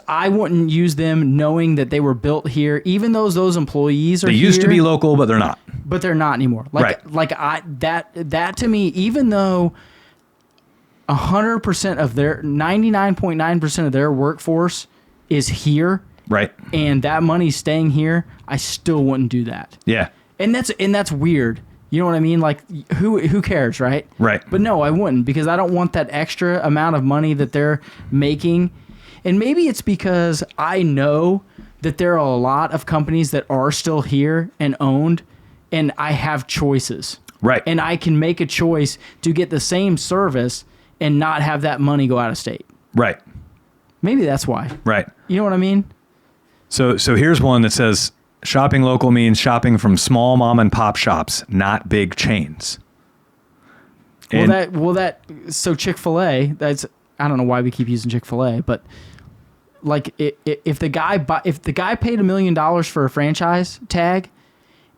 I wouldn't use them knowing that they were built here, even though those employees are. They used to be local, but they're not. But they're not anymore. That to me, even though 100% of their 99.9% of their workforce is here, right, and that money's staying here, I still wouldn't do that. Yeah. And that's weird. You know what I mean? Like, who cares, right? Right. But no, I wouldn't, because I don't want that extra amount of money that they're making. And maybe it's because I know that there are a lot of companies that are still here and owned, and I have choices. Right. And I can make a choice to get the same service and not have that money go out of state. Right. Maybe that's why. Right. You know what I mean? So here's one that says, shopping local means shopping from small mom and pop shops, not big chains. So Chick-fil-A, I don't know why we keep using Chick-fil-A, but like if the guy paid $1 million for a franchise tag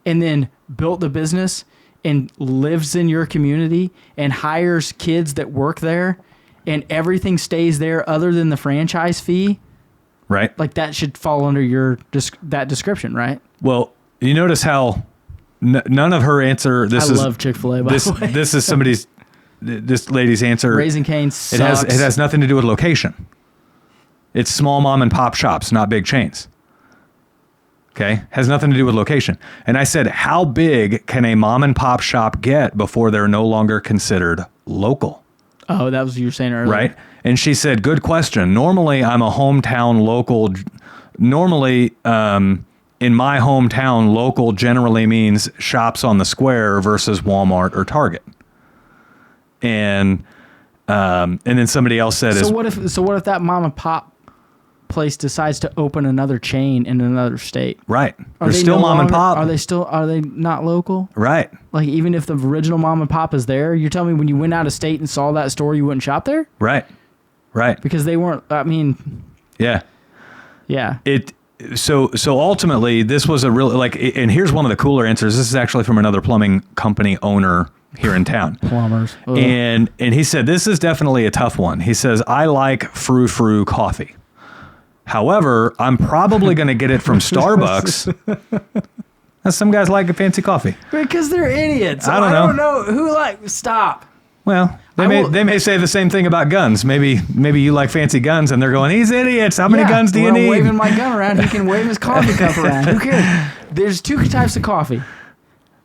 and then built the business and lives in your community and hires kids that work there and everything stays there other than the franchise fee, right? like that should fall under that description, right? Well, you notice how none of her answer. I love Chick-fil-A. By the way, this is this lady's answer. Raising Cane's sucks. It has nothing to do with location. It's small mom and pop shops, not big chains. Okay, has nothing to do with location. And I said, how big can a mom and pop shop get before they're no longer considered local? Oh, that was what you were saying earlier. Right. And she said, good question. Normally, I'm a hometown local. Normally, in my hometown, local generally means shops on the square versus Walmart or Target. And then somebody else said, what if that mom and pop place decides to open another chain in another state? Right. They're still mom and pop. Are they not local? Right. Like, even if the original mom and pop is there, you're telling me when you went out of state and saw that store, you wouldn't shop there? Right. Right. Because they weren't, I mean. Yeah. Yeah. So ultimately, this was a real, like, and here's one of the cooler answers. This is actually from another plumbing company owner here in town. Plumbers. Ugh. And he said, this is definitely a tough one. He says, I like frou-frou coffee. However, I'm probably going to get it from Starbucks. Some guys like a fancy coffee. Because they're idiots. I don't know. Who stop. Well, they may say the same thing about guns. Maybe you like fancy guns, and they're going, these idiots. How many guns do you need? I'm waving my gun around. He can wave his coffee cup around. Who cares? There's two types of coffee.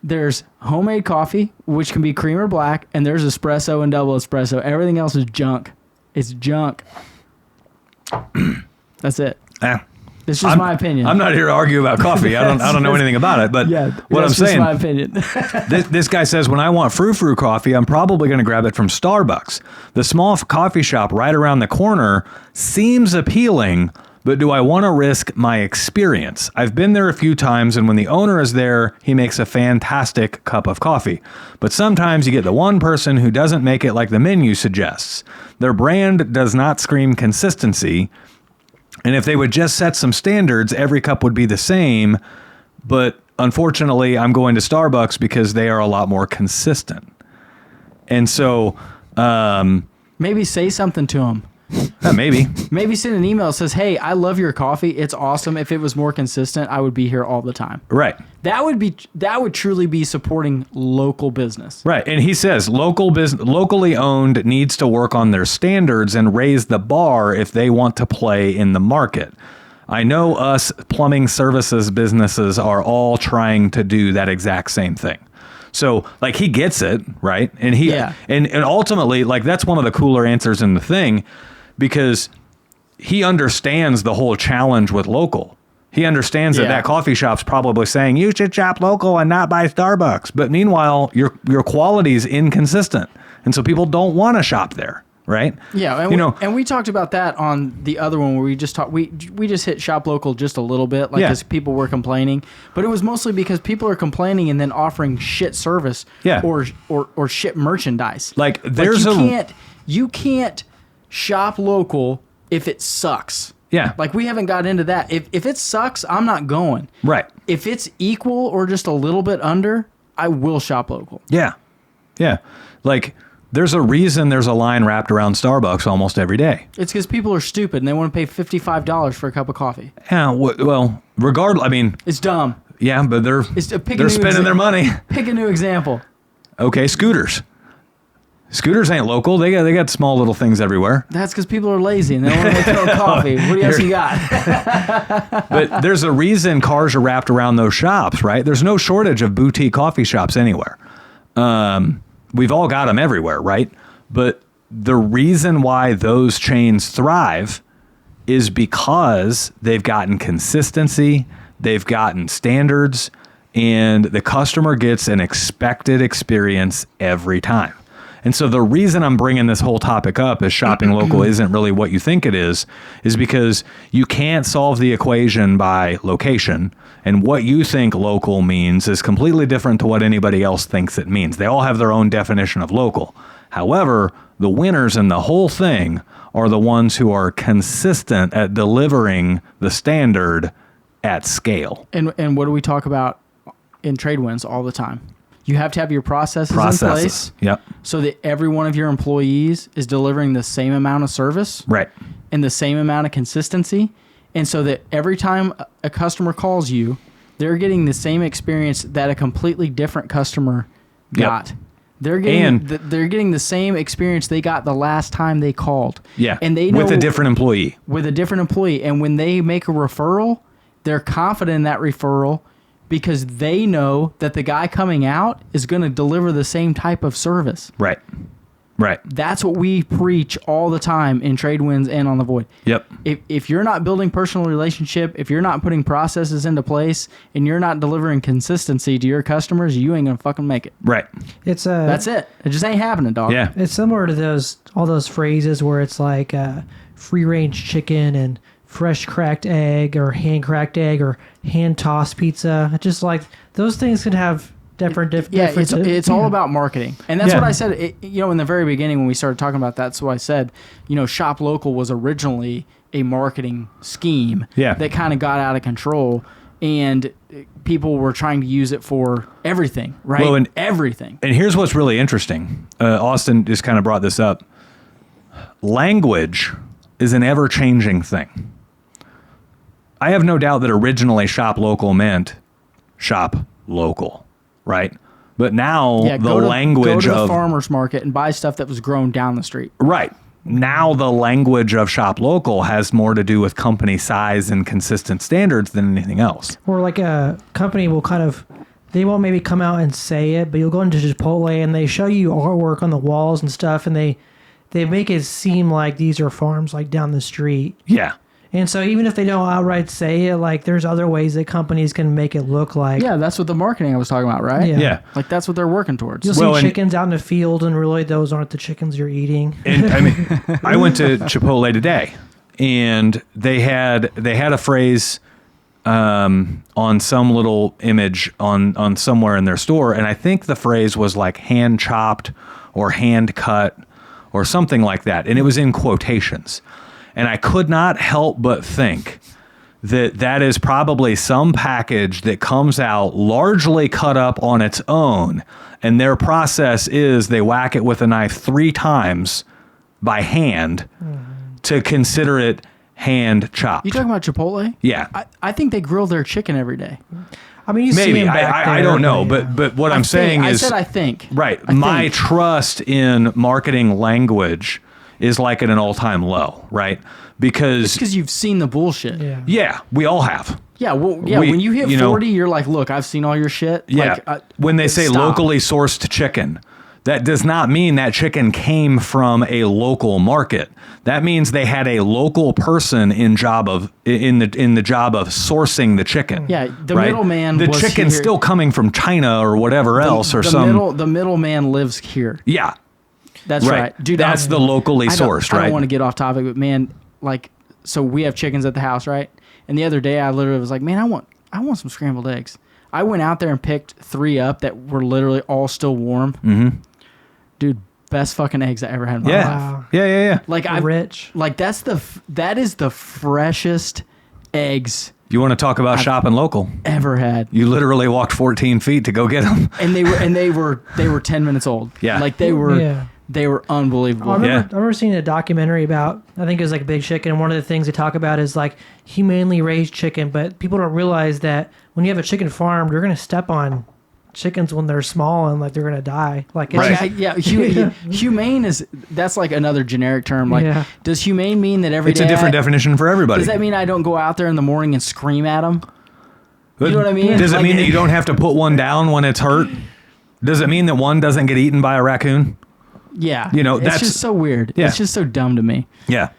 There's homemade coffee, which can be cream or black, and there's espresso and double espresso. Everything else is junk. It's junk. That's it. It's just my opinion. I'm not here to argue about coffee. I don't know anything about it, but what I'm saying, my opinion. this guy says, when I want frou-frou coffee, I'm probably going to grab it from Starbucks. The small coffee shop right around the corner seems appealing, but do I want to risk my experience? I've been there a few times, and when the owner is there, he makes a fantastic cup of coffee. But sometimes you get the one person who doesn't make it like the menu suggests. Their brand does not scream consistency. And if they would just set some standards, every cup would be the same. But unfortunately, I'm going to Starbucks because they are a lot more consistent. And so maybe say something to them. Maybe send an email that says, hey, I love your coffee. It's awesome. If it was more consistent, I would be here all the time. Right. That would truly be supporting local business. Right. And he says locally owned needs to work on their standards and raise the bar if they want to play in the market. I know us plumbing services businesses are all trying to do that exact same thing. So, like, he gets it, right? And and ultimately, like, that's one of the cooler answers in the thing, because he understands the whole challenge with local. He understands that coffee shop's probably saying, you should shop local and not buy Starbucks. But meanwhile, your quality is inconsistent. And so people don't want to shop there, right? Yeah, and we talked about that on the other one where we just talked. We just hit shop local just a little bit, like, because people were complaining, but it was mostly because people are complaining and then offering shit service, or shit merchandise. Like, you can't shop local if it sucks. Yeah, like, we haven't got into that. If it sucks, I'm not going. Right. If it's equal or just a little bit under, I will shop local. Yeah, yeah. Like, there's a reason there's a line wrapped around Starbucks almost every day. It's because people are stupid and they want to pay $55 for a cup of coffee. Yeah, well, regardless, I mean... It's dumb. Yeah, but they're spending their money. Pick a new example. Okay, scooters. Scooters ain't local. They got small little things everywhere. That's because people are lazy and they don't want to make their own coffee. What else you got? But there's a reason cars are wrapped around those shops, right? There's no shortage of boutique coffee shops anywhere. We've all got them everywhere, right? But the reason why those chains thrive is because they've gotten consistency, they've gotten standards, and the customer gets an expected experience every time. And so the reason I'm bringing this whole topic up is shopping local isn't really what you think it is because you can't solve the equation by location. And what you think local means is completely different to what anybody else thinks it means. They all have their own definition of local. However, the winners in the whole thing are the ones who are consistent at delivering the standard at scale. And what do we talk about in trade winds all the time? You have to have your processes in place. Yep. So that every one of your employees is delivering the same amount of service. Right. And the same amount of consistency. And so that every time a customer calls you, they're getting the same experience that a completely different customer got. Yep. They're getting the same experience they got the last time they called. Yeah. And they know with a different employee. With a different employee. And when they make a referral, they're confident in that referral because they know that the guy coming out is going to deliver the same type of service. Right. Right. That's what we preach all the time in Trade Winds and on the Void. Yep. If you're not building personal relationship, if you're not putting processes into place, and you're not delivering consistency to your customers, you ain't gonna fucking make it. Right. That's it. It just ain't happening, dog. Yeah. It's similar to all those phrases where it's like free range chicken and fresh cracked egg or hand cracked egg or hand tossed pizza. It's just like those things can have different. It's all about marketing, and that's what I said. In the very beginning when we started talking about that, so I said, Shop Local was originally a marketing scheme that kind of got out of control, and people were trying to use it for everything, right? Well, and everything. And here's what's really interesting. Austin just kind of brought this up. Language is an ever-changing thing. I have no doubt that originally Shop Local meant shop local. Right. But now language go to the of farmer's market and buy stuff that was grown down the street. Right. Now the language of shop local has more to do with company size and consistent standards than anything else. Or like a company will they won't maybe come out and say it, but you'll go into Chipotle and they show you artwork on the walls and stuff, and they make it seem like these are farms like down the street. Yeah. And so even if they don't outright say it, like there's other ways that companies can make it look like. Yeah, that's what the marketing I was talking about, right? Yeah. Like that's what they're working towards. You'll see chickens out in the field, and really those aren't the chickens you're eating. And I mean, I went to Chipotle today, and they had a phrase on some little image on somewhere in their store, and I think the phrase was like hand chopped or hand cut or something like that, and it was in quotations. And I could not help but think that is probably some package that comes out largely cut up on its own. And their process is they whack it with a knife 3 times by hand to consider it hand chopped. You talking about Chipotle? Yeah. I think they grill their chicken every day. I mean, you maybe see them back I there, don't know, but what I'm saying is I think. Right. My trust in marketing language is like at an all-time low, right? Because you've seen the bullshit. Yeah, we all have. Yeah, when you hit 40, you're like, look, I've seen all your shit. Yeah. Like, when they say locally sourced chicken, that does not mean that chicken came from a local market. That means they had a local person in the job of sourcing the chicken. Yeah, the middleman. The chicken's still coming from China or whatever else the middleman lives here. Yeah. That's right. Dude, that's the locally sourced, right? I don't want to get off topic, but man, so we have chickens at the house, right? And the other day I literally was like, man, I want some scrambled eggs. I went out there and picked 3 up that were literally all still warm. Mm-hmm. Dude, best fucking eggs I ever had in my life. Wow. Yeah. Like rich. Like that is the freshest eggs. You want to talk about shopping local? Ever had. You literally walked 14 feet to go get them. And they were 10 minutes old. Yeah. Like they were unbelievable. I remember seeing a documentary about, I think it was like Big Chicken, and one of the things they talk about is like humanely raised chicken, but people don't realize that when you have a chicken farm, you're going to step on chickens when they're small and like they're going to die. Like it's humane that's like another generic term. Like, does humane mean that every day? It's a different definition for everybody. Does that mean I don't go out there in the morning and scream at them? You know what I mean? Does it mean that you don't have to put one down when it's hurt? Does it mean that one doesn't get eaten by a raccoon? Yeah. That's it's just so weird. Yeah. It's just so dumb to me. Yeah.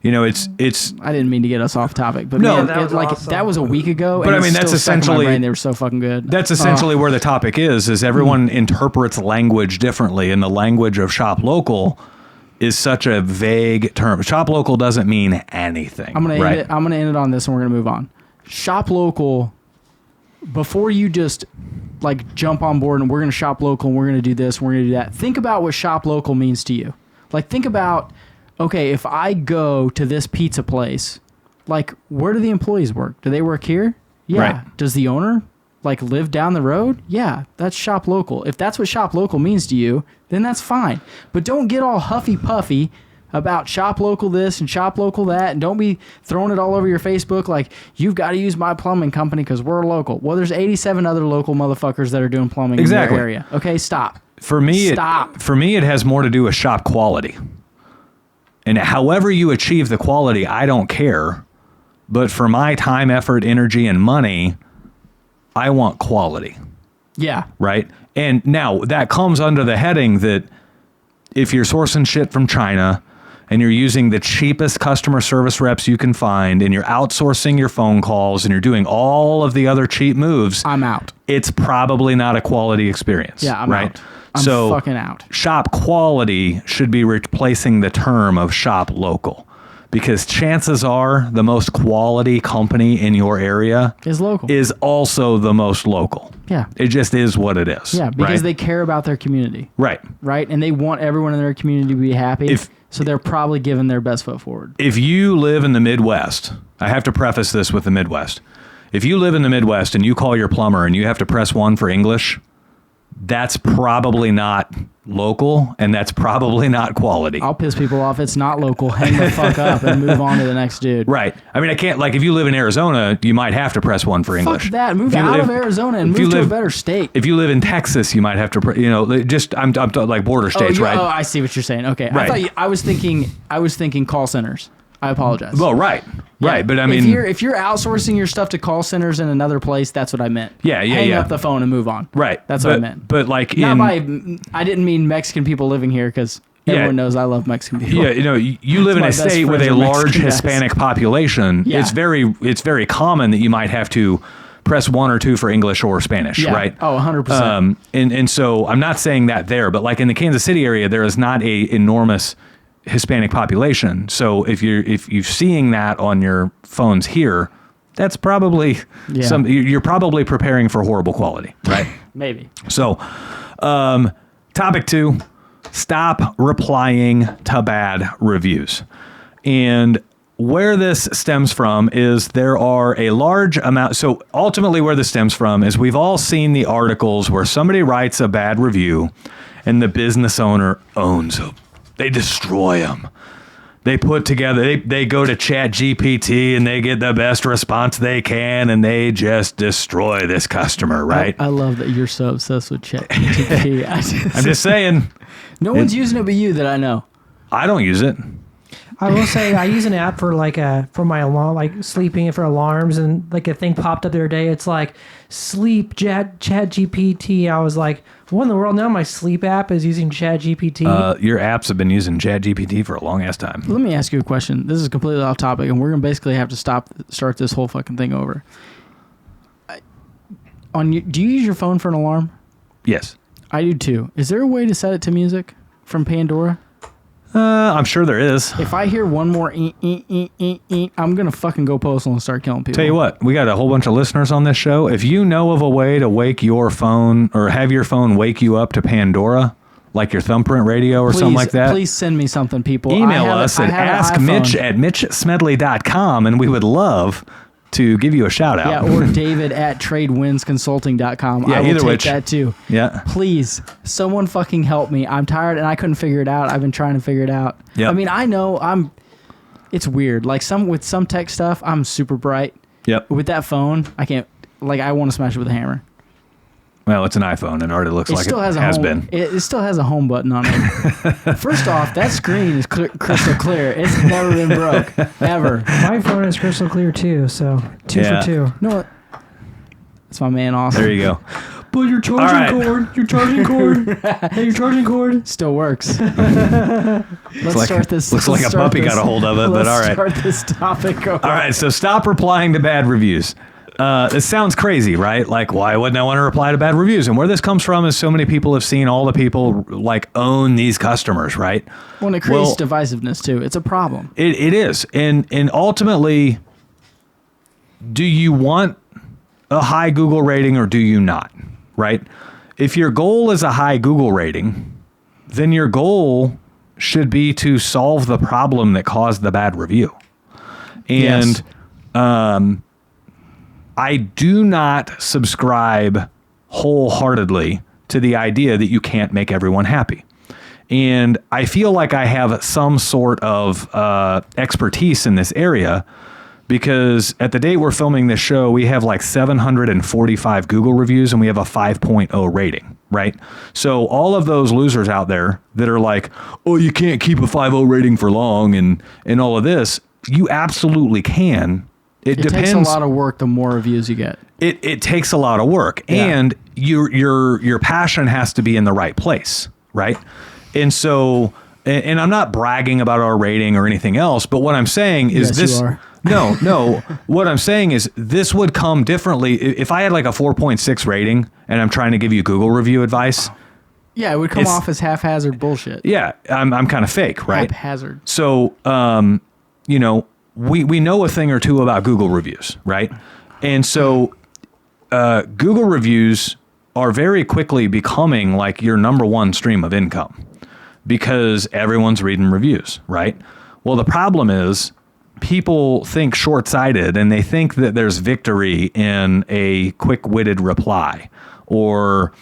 It's. I didn't mean to get us off topic, but no, man, that was a week ago. But and I mean, that's essentially they were so fucking good. That's essentially where the topic is everyone interprets language differently, and the language of shop local is such a vague term. Shop local doesn't mean anything. I'm gonna end it on this, and we're gonna move on. Shop local. Before you just like jump on board and we're going to shop local and we're going to do this, and we're going to do that. Think about what shop local means to you. Like think about, okay, if I go to this pizza place, like where do the employees work? Do they work here? Yeah. Right. Does the owner like live down the road, yeah, that's shop local. If that's what shop local means to you, then that's fine. But don't get all huffy puffy about shop local this and shop local that, and don't be throwing it all over your Facebook like you've got to use my plumbing company because we're local. Well, there's 87 other local motherfuckers that are doing plumbing in your area. Okay, stop. For me, it has more to do with shop quality. And however you achieve the quality, I don't care. But for my time, effort, energy, and money, I want quality. Yeah. Right? And now that comes under the heading that if you're sourcing shit from China and you're using the cheapest customer service reps you can find and you're outsourcing your phone calls and you're doing all of the other cheap moves, I'm out. It's probably not a quality experience. Yeah, I'm right? out. I'm fucking out. Shop quality should be replacing the term of shop local, because chances are the most quality company in your area is local, is also the most local. Yeah. It just is what it is. Yeah, because they care about their community. Right. Right? And they want everyone in their community to be happy. So they're probably giving their best foot forward. If you live in the Midwest, I have to preface this with the Midwest. If you live in the Midwest and you call your plumber and you have to press 1 for English, that's probably not local, and that's probably not quality. I'll piss people off. It's not local. Hang the fuck up and move on to the next dude. Right. I mean, I can't, like, if you live in Arizona, you might have to press 1 for English. Fuck that. Move out of Arizona and move to a better state. If you live in Texas, you might have to, I'm like border states, right? Oh, I see what you're saying. Okay. Right. I was thinking call centers. I apologize. Well, right. Yeah. Right. But I mean, if you're outsourcing your stuff to call centers in another place, that's what I meant. Yeah. Hang up the phone and move on. Right. That's what I meant. But like, I didn't mean Mexican people living here, because everyone knows I love Mexican people. Yeah. You live in a state with a large Hispanic population. Yeah. It's very common that you might have to press 1 or 2 for English or Spanish, right? Oh, 100%. And so I'm not saying that there, but like in the Kansas City area, there is not a enormous Hispanic population. So if you're seeing that on your phones here, that's probably you're probably preparing for horrible quality, right? Maybe. So, topic 2, stop replying to bad reviews. And where this stems from is there are a large amount. So ultimately where this stems from is we've all seen the articles where somebody writes a bad review and the business owner owns them. They destroy them. They put together, they go to Chat GPT and they get the best response they can and they just destroy this customer, right? I love that you're so obsessed with Chat GPT. I'm just saying. No one's using it but you that I know. I don't use it. I will say I use an app for for my alarm, like sleeping for alarms, and like a thing popped up the other day. It's like sleep Chat GPT. I was like, what in the world? Now my sleep app is using Chat GPT. Your apps have been using Chat GPT for a long ass time. Let me ask you a question. This is completely off topic, and we're gonna basically have to start this whole fucking thing over. Do you use your phone for an alarm? Yes, I do too. Is there a way to set it to music from Pandora? I'm sure there is. If I hear one more I'm going to fucking go postal and start killing people. Tell you what, we got a whole bunch of listeners on this show. If you know of a way to wake your phone or have your phone wake you up to Pandora, like your thumbprint radio or something like that. Please send me something, people. Email us at askmitch@mitchsmedley.com, and we would love to give you a shout out. Yeah, or David at tradewinsconsulting.com. Yeah, I will either take which. that too. Yeah. Please, someone fucking help me. I'm tired and I couldn't figure it out. I've been trying to figure it out. Yep. I mean, I know it's weird. Like with some tech stuff, I'm super bright. Yep. With that phone, I can't, I want to smash it with a hammer. Well, it's an iPhone and already looks like it has been. It still has a home button on it. First off, that screen is crystal clear. It's never been broke, ever. My phone is crystal clear too, so 2 for 2. You know what? That's my man, Austin. There you go. But your charging cord, your charging cord still works. Let's start this. Looks like a puppy got a hold of it, but all right. Let's start this topic over. All right, so stop replying to bad reviews. This sounds crazy, right? Like, why wouldn't I want to reply to bad reviews? And where this comes from is so many people have seen all the people own these customers, right? Well, and it creates divisiveness too. It's a problem. It is. And ultimately, do you want a high Google rating or do you not, right? If your goal is a high Google rating, then your goal should be to solve the problem that caused the bad review. And, I do not subscribe wholeheartedly to the idea that you can't make everyone happy. And I feel like I have some sort of expertise in this area, because at the date we're filming this show, we have like 745 Google reviews and we have a 5.0 rating, right? So all of those losers out there that are like, oh, you can't keep a 5.0 rating for long and all of this, you absolutely can. It depends. Takes a lot of work the more reviews you get. It takes a lot of work, and your passion has to be in the right place, right? And so, and I'm not bragging about our rating or anything else, but what I'm saying is this. You are. No. What I'm saying is this would come differently if I had like a 4.6 rating and I'm trying to give you Google review advice. Yeah, it would come off as haphazard bullshit. Yeah, I'm kind of fake, right? Haphazard. So, we know a thing or two about Google reviews, right? And so Google reviews are very quickly becoming like your number one stream of income because everyone's reading reviews, right? Well, the problem is people think short-sighted and they think that there's victory in a quick-witted reply or,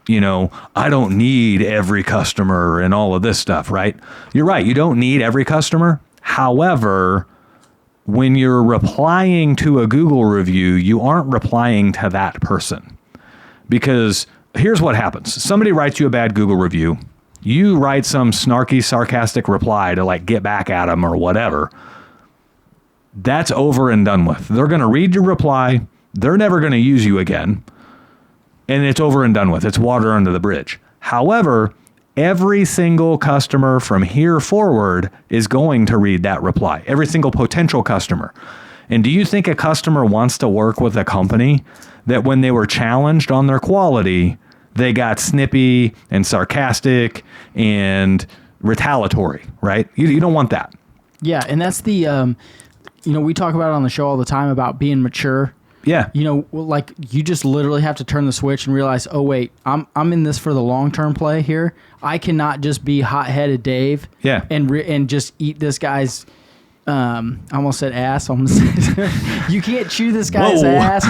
I don't need every customer and all of this stuff, right? You're right. You don't need every customer. However, when you're replying to a Google review, you aren't replying to that person. Because here's what happens. Somebody writes you a bad Google review. You write some snarky, sarcastic reply to like get back at them or whatever. That's over and done with. They're going to read your reply. They're never going to use you again. And it's over and done with. It's water under the bridge. However, every single customer from here forward is going to read that reply. Every single potential customer. And do you think a customer wants to work with a company that when they were challenged on their quality, they got snippy and sarcastic and retaliatory, right? You don't want that. Yeah, and that's the, we talk about it on the show all the time about being mature. Yeah. Like you just literally have to turn the switch and realize, oh wait, I'm in this for the long-term play here. I cannot just be hot-headed Dave. Yeah. And just eat this guy's I almost said ass. I'm gonna say you can't chew this guy's ass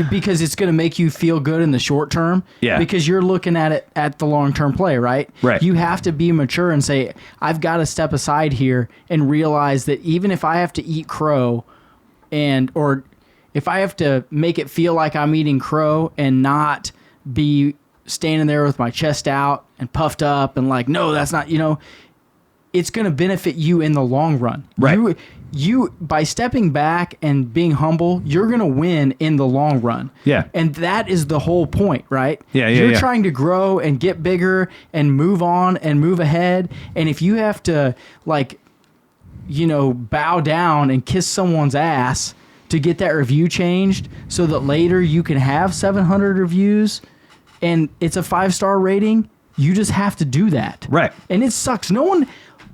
because it's going to make you feel good in the short term. Yeah. Because you're looking at it at the long-term play, right? Right. You have to be mature and say, I've got to step aside here and realize that even if I have to eat crow or if I have to make it feel like I'm eating crow and not be standing there with my chest out and puffed up and like, no, that's not, it's going to benefit you in the long run. Right. You by stepping back and being humble, you're going to win in the long run. Yeah. And that is the whole point, right? Yeah. You're trying to grow and get bigger and move on and move ahead. And if you have to bow down and kiss someone's ass to get that review changed so that later you can have 700 reviews and it's a 5-star rating, you just have to do that. Right. And it sucks.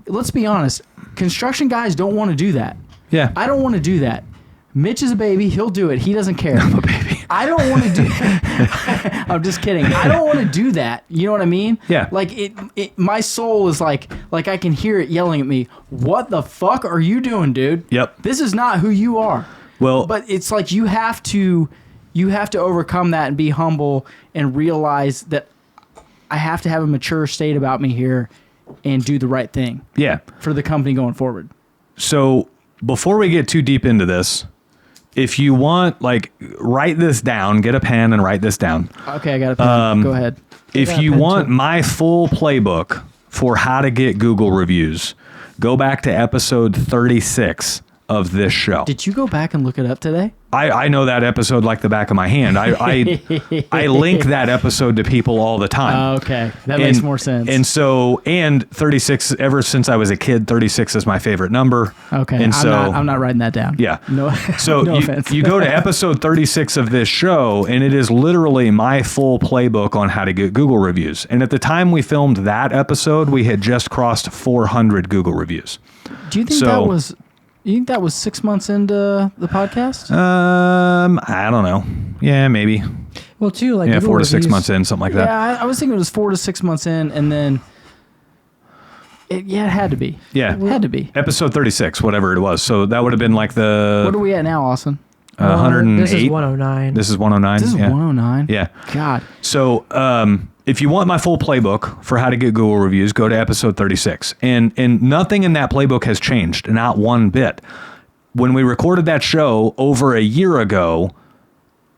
Let's be honest, construction guys don't want to do that. Yeah. I don't want to do that. Mitch is a baby. He'll do it. He doesn't care. I'm a baby. I don't want to do that. I'm just kidding. I don't want to do that. You know what I mean? Yeah. Like my soul is like I can hear it yelling at me. What the fuck are you doing, dude? Yep. This is not who you are. Well, but it's like you have to overcome that and be humble and realize that I have to have a mature state about me here and do the right thing. Yeah. For the company going forward. So before we get too deep into this, if you want, write this down, get a pen and write this down. Okay, I got a pen. Go ahead. If you want my full playbook for how to get Google reviews, go back to episode 36 of this show. Did you go back and look it up today? I know that episode like the back of my hand. I link that episode to people all the time. Okay, that makes more sense. And 36, ever since I was a kid, 36 is my favorite number. Okay, and I'm not writing that down. Yeah. No. So no offense. You go to episode 36 of this show, and it is literally my full playbook on how to get Google reviews. And at the time we filmed that episode, we had just crossed 400 Google reviews. Do you think that was? You think that was 6 months into the podcast? I don't know. Yeah, maybe. Well, too, 4 to 6 months in, something like that. Yeah, I was thinking it was 4 to 6 months in, and then it had to be. Yeah, it had to be episode 36, whatever it was. So that would have been like the. What are we at now, Austin? 108. This is 109. This is 109. This is yeah. 109. Yeah. God. So if you want my full playbook for how to get Google reviews, go to episode 36. And nothing in that playbook has changed, not one bit. When we recorded that show over a year ago,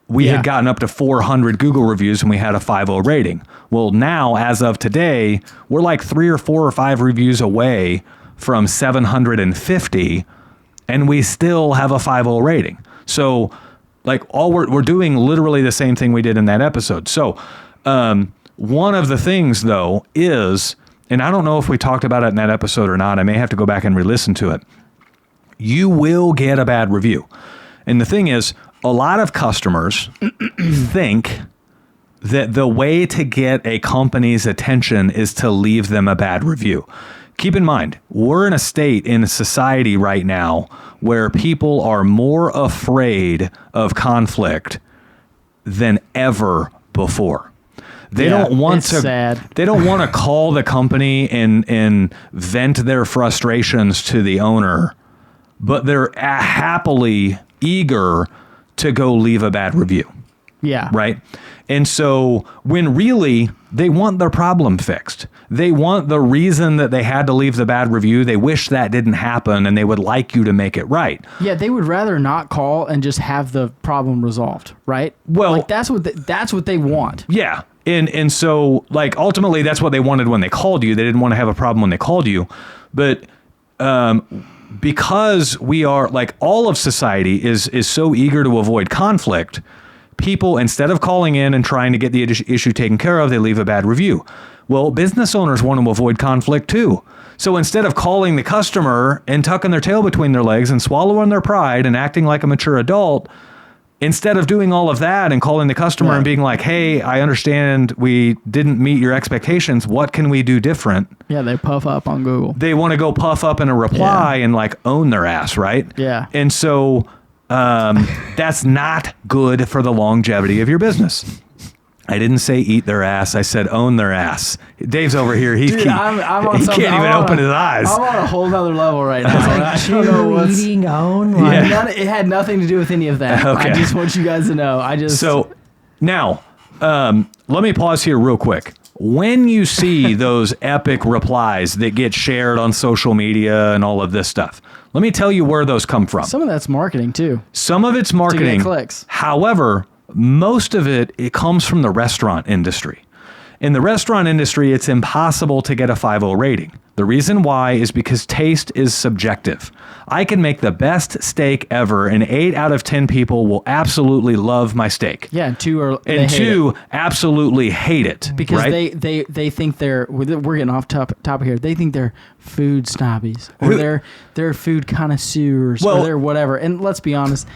we had gotten up to 400 Google reviews and we had a 5.0 rating. Well, now, as of today, we're like 3 or 4 or 5 reviews away from 750, and we still have a 5.0 rating. So, like, all we're doing literally the same thing we did in that episode. So, one of the things, though, is, and I don't know if we talked about it in that episode or not. I may have to go back and re-listen to it. You will get a bad review. And the thing is, a lot of customers think that the way to get a company's attention is to leave them a bad review. Keep in mind, we're in a state in society right now where people are more afraid of conflict than ever before. They don't want to. Sad. They don't want to call the company and vent their frustrations to the owner, but they're happily eager to go leave a bad review. Yeah. Right. And so when really they want their problem fixed, they want the reason that they had to leave the bad review. They wish that didn't happen and they would like you to make it right. Yeah. They would rather not call and just have the problem resolved. Right. Well, like that's what they want. Yeah. And so, like, ultimately that's what they wanted when they called you. They didn't want to have a problem when they called you. But because we are, like, all of society is so eager to avoid conflict, people, instead of calling in and trying to get the issue taken care of, they leave a bad review. Well, business owners want to avoid conflict too. So instead of calling the customer and tucking their tail between their legs and swallowing their pride and acting like a mature adult, instead of doing all of that and calling the customer and being like, hey, I understand we didn't meet your expectations. What can we do different? Yeah, they puff up on Google. They want to go puff up in a reply and like own their ass, right? Yeah. And so that's not good for the longevity of your business. I didn't say eat their ass. I said own their ass. Dave's over here. He I'm on he something. can't even open his eyes. I'm on a whole nother level right now. I don't know what's... Eating own? It had nothing to do with any of that. Okay. I just want you guys to know. So now, let me pause here real quick. When you see those epic replies that get shared on social media and all of this stuff, let me tell you where those come from. Some of that's marketing too. Some of it's marketing. To get clicks. However, most of it comes from the restaurant industry. In the restaurant industry, it's impossible to get a 5.0 rating. The reason why is because taste is subjective. I can make the best steak ever, and 8 out of 10 people will absolutely love my steak. Yeah, and 2 absolutely hate it. Because right? they think we're getting off topic here. They think they're food snobbies, or they're food connoisseurs, or they're whatever. And let's be honest,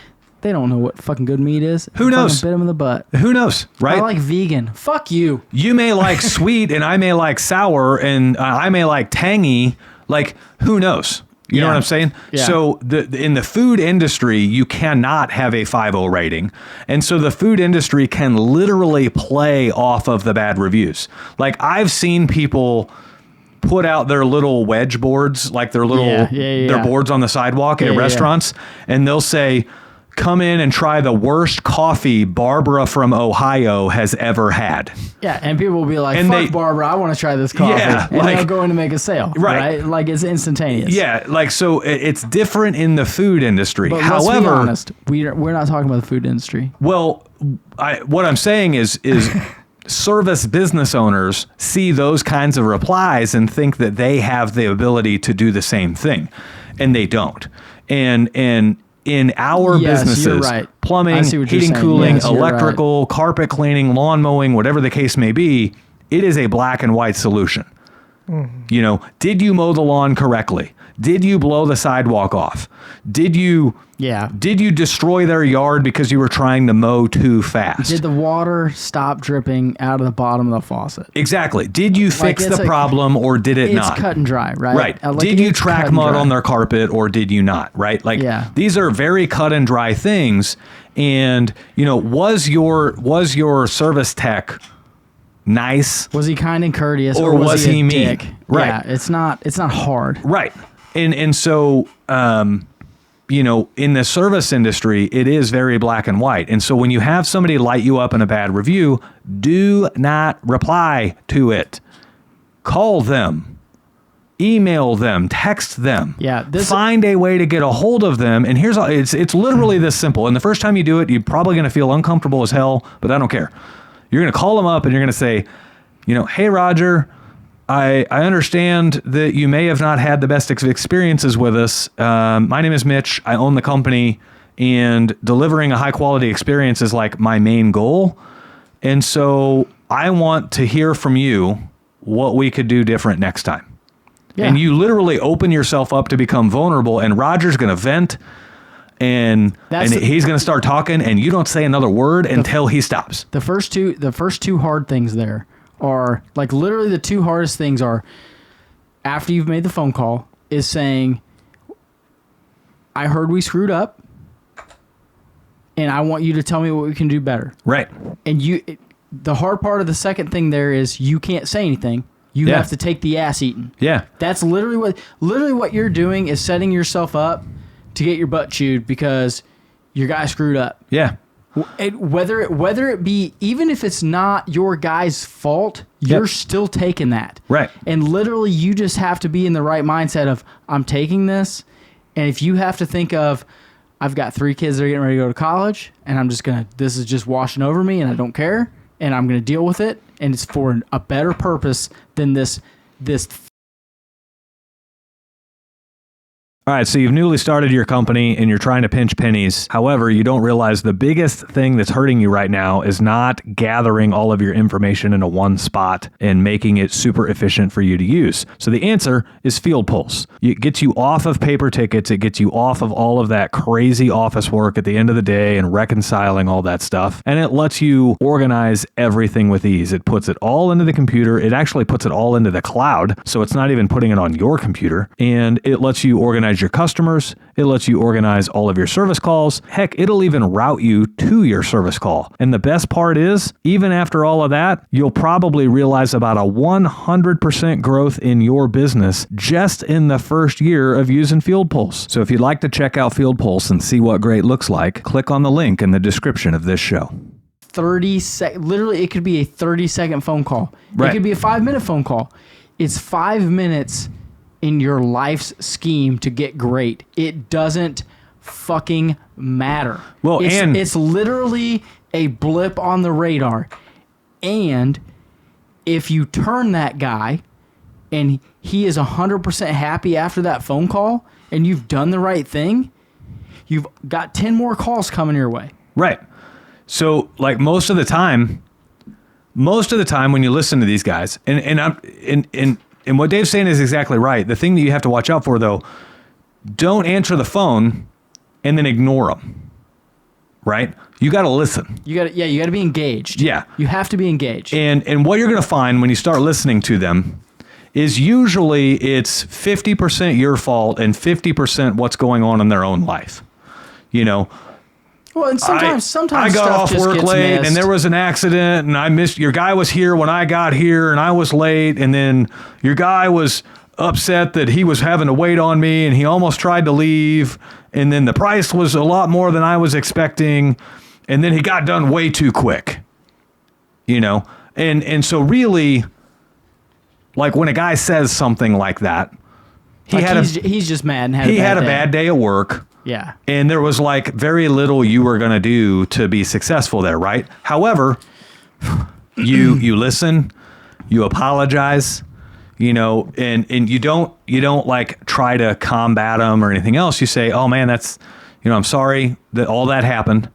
they don't know what fucking good meat is. Who knows? Bit them in the butt. Who knows, right? I like vegan. Fuck you. You may like sweet, and I may like sour, and I may like tangy. Like, who knows? You know what I'm saying? Yeah. So in the food industry, you cannot have a 5.0 rating. And so the food industry can literally play off of the bad reviews. Like, I've seen people put out their little wedge boards, like their little their boards on the sidewalk at restaurants, and they'll say, come in and try the worst coffee Barbara from Ohio has ever had. Yeah, and people will be like, fuck Barbara, I want to try this coffee. Yeah, and they'll go in to make a sale. Right. Like, it's instantaneous. Yeah, like, so it's different in the food industry. But however, let's be honest, we're not talking about the food industry. Well, what I'm saying is service business owners see those kinds of replies and think that they have the ability to do the same thing, and they don't. And in our businesses, plumbing, heating, cooling, electrical, carpet cleaning, lawn mowing, whatever the case may be, it is a black and white solution. Mm-hmm. You know, did you mow the lawn correctly? Did you blow the sidewalk off? Did you destroy their yard because you were trying to mow too fast? Did the water stop dripping out of the bottom of the faucet? Exactly. Did you fix the problem or did it not? It's cut and dry, right? Right. Like, did you track mud on their carpet or did you not? Right. Like, these are very cut and dry things. And, you know, was your service tech nice? Was he kind and courteous, or was he mean? Dick? Right. Yeah, it's not hard. Right. And so in the service industry, it is very black and white. And so when you have somebody light you up in a bad review, do not reply to it. Call them, email them, text them. Yeah, find a way to get a hold of them. And it's literally this simple. And the first time you do it, you're probably going to feel uncomfortable as hell, but I don't care. You're going to call them up and you're going to say, hey, Roger, I understand that you may have not had the best experiences with us. My name is Mitch. I own the company, and delivering a high-quality experience is like my main goal. And so I want to hear from you what we could do different next time. Yeah. And you literally open yourself up to become vulnerable, and Roger's going to vent, and he's going to start talking, and you don't say another word until he stops. The first two hard things there are, like, literally the two hardest things are, after you've made the phone call, is saying, I heard we screwed up, and I want you to tell me what we can do better. Right. And the hard part of the second thing there is you can't say anything. You have to take the ass eating. Yeah. That's literally what you're doing, is setting yourself up to get your butt chewed because your guy screwed up. Yeah. Whether it be, even if it's not your guy's fault, you're still taking that. Right. And literally, you just have to be in the right mindset of, I'm taking this. And if you have to think of, I've got 3 kids that are getting ready to go to college, and this is just washing over me, and I don't care, and I'm going to deal with it, and it's for a better purpose than this. All right, so you've newly started your company and you're trying to pinch pennies. However, you don't realize the biggest thing that's hurting you right now is not gathering all of your information into one spot and making it super efficient for you to use. So the answer is Field Pulse. It gets you off of paper tickets. It gets you off of all of that crazy office work at the end of the day and reconciling all that stuff. And it lets you organize everything with ease. It puts it all into the computer. It actually puts it all into the cloud. So it's not even putting it on your computer. And it lets you organize your customers. It lets you organize all of your service calls. Heck, it'll even route you to your service call. And the best part is, even after all of that, you'll probably realize about a 100% growth in your business just in the first year of using Field Pulse. So if you'd like to check out Field Pulse and see what great looks like, click on the link in the description of this show. Literally, it could be a 30-second phone call. Right. It could be a 5-minute phone call. It's 5 minutes in your life's scheme to get great. It doesn't fucking matter. Well, it's literally a blip on the radar. And if you turn that guy and he is 100% happy after that phone call and you've done the right thing, you've got 10 more calls coming your way. Right. So, like, most of the time when you listen to these guys, and what Dave's saying is exactly right. The thing that you have to watch out for, though, don't answer the phone and then ignore them. Right? You got to listen. You got to be engaged. Yeah. You have to be engaged. And what you're going to find when you start listening to them is usually it's 50% your fault and 50% what's going on in their own life. Well, and sometimes I got off just work gets late missed. and there was an accident and I missed. Your guy was here when I got here and I was late, and then your guy was upset that he was having to wait on me and he almost tried to leave, and then the price was a lot more than I was expecting, and then he got done way too quick. And so really, like, when a guy says something like that, he's just mad and had a bad day at work. Yeah. And there was, like, very little you were going to do to be successful there, right? However, you listen, you apologize, and you don't like try to combat them or anything else. You say, "Oh man, that's, I'm sorry that all that happened.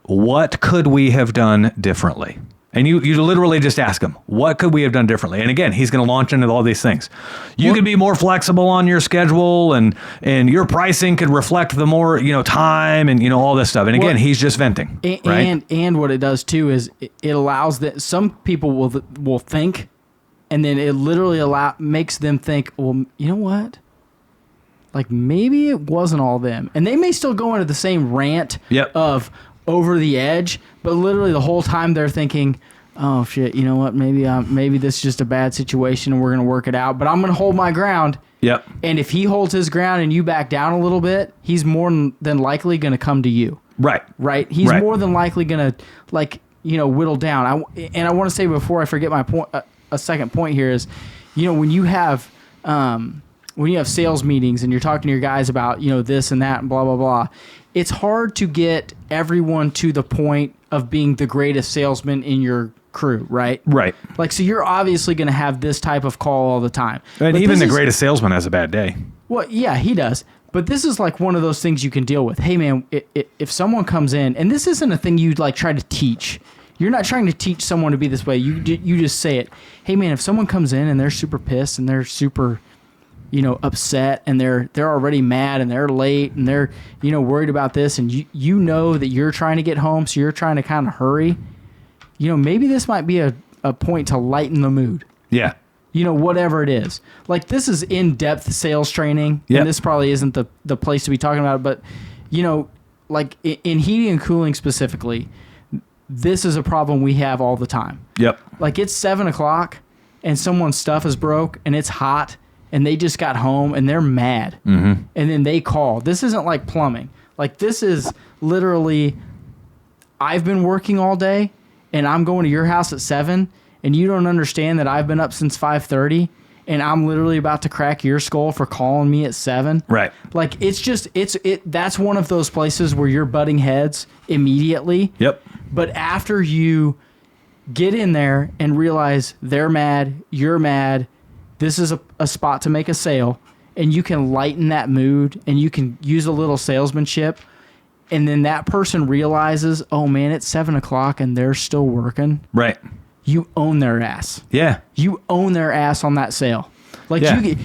What could we have done differently?" And you literally just ask him, what could we have done differently? And again, he's going to launch into all these things. You could be more flexible on your schedule, and your pricing could reflect the more, time and, all this stuff. And again, he's just venting. Right? And what it does too is it allows that some people will think, and then it literally makes them think, well, you know what? Like, maybe it wasn't all them. And they may still go into the same rant of over the edge, but literally the whole time they're thinking, oh shit, you know what, maybe this is just a bad situation and we're going to work it out, but I'm going to hold my ground. Yep. And if he holds his ground and you back down a little bit, he's more than likely going to come to you. Right. Right. He's more than likely going to whittle down. I want to say before I forget my point, a second point here is, when you have sales meetings and you're talking to your guys about, this and that and blah, blah, blah, it's hard to get everyone to the point of being the greatest salesman in your crew, right? Right. Like, so you're obviously going to have this type of call all the time. And even the greatest salesman has a bad day. Well, yeah, he does. But this is like one of those things you can deal with. Hey, man, if someone comes in, and this isn't a thing you like try to teach. You're not trying to teach someone to be this way. You just say it. Hey, man, if someone comes in and they're super pissed and they're super, upset and they're already mad and they're late and they're, worried about this, and you know that you're trying to get home, so you're trying to kind of hurry. Maybe this might be a point to lighten the mood. Yeah. Whatever it is. Like, this is in-depth sales training, and this probably isn't the place to be talking about it, but, like in heating and cooling specifically, this is a problem we have all the time. Yep. Like, it's 7 o'clock, and someone's stuff is broke, and it's hot, and they just got home, and they're mad. Mm-hmm. And then they call. This isn't like plumbing. Like, this is literally, I've been working all day, and I'm going to your house at 7, and you don't understand that I've been up since 5:30, and I'm literally about to crack your skull for calling me at 7. Right. Like, that's one of those places where you're butting heads immediately. Yep. But after you get in there and realize they're mad, you're mad, this is a spot to make a sale, and you can lighten that mood, and you can use a little salesmanship, and then that person realizes, oh man, it's 7 o'clock and they're still working. Right. You own their ass. Yeah. You own their ass on that sale. Like,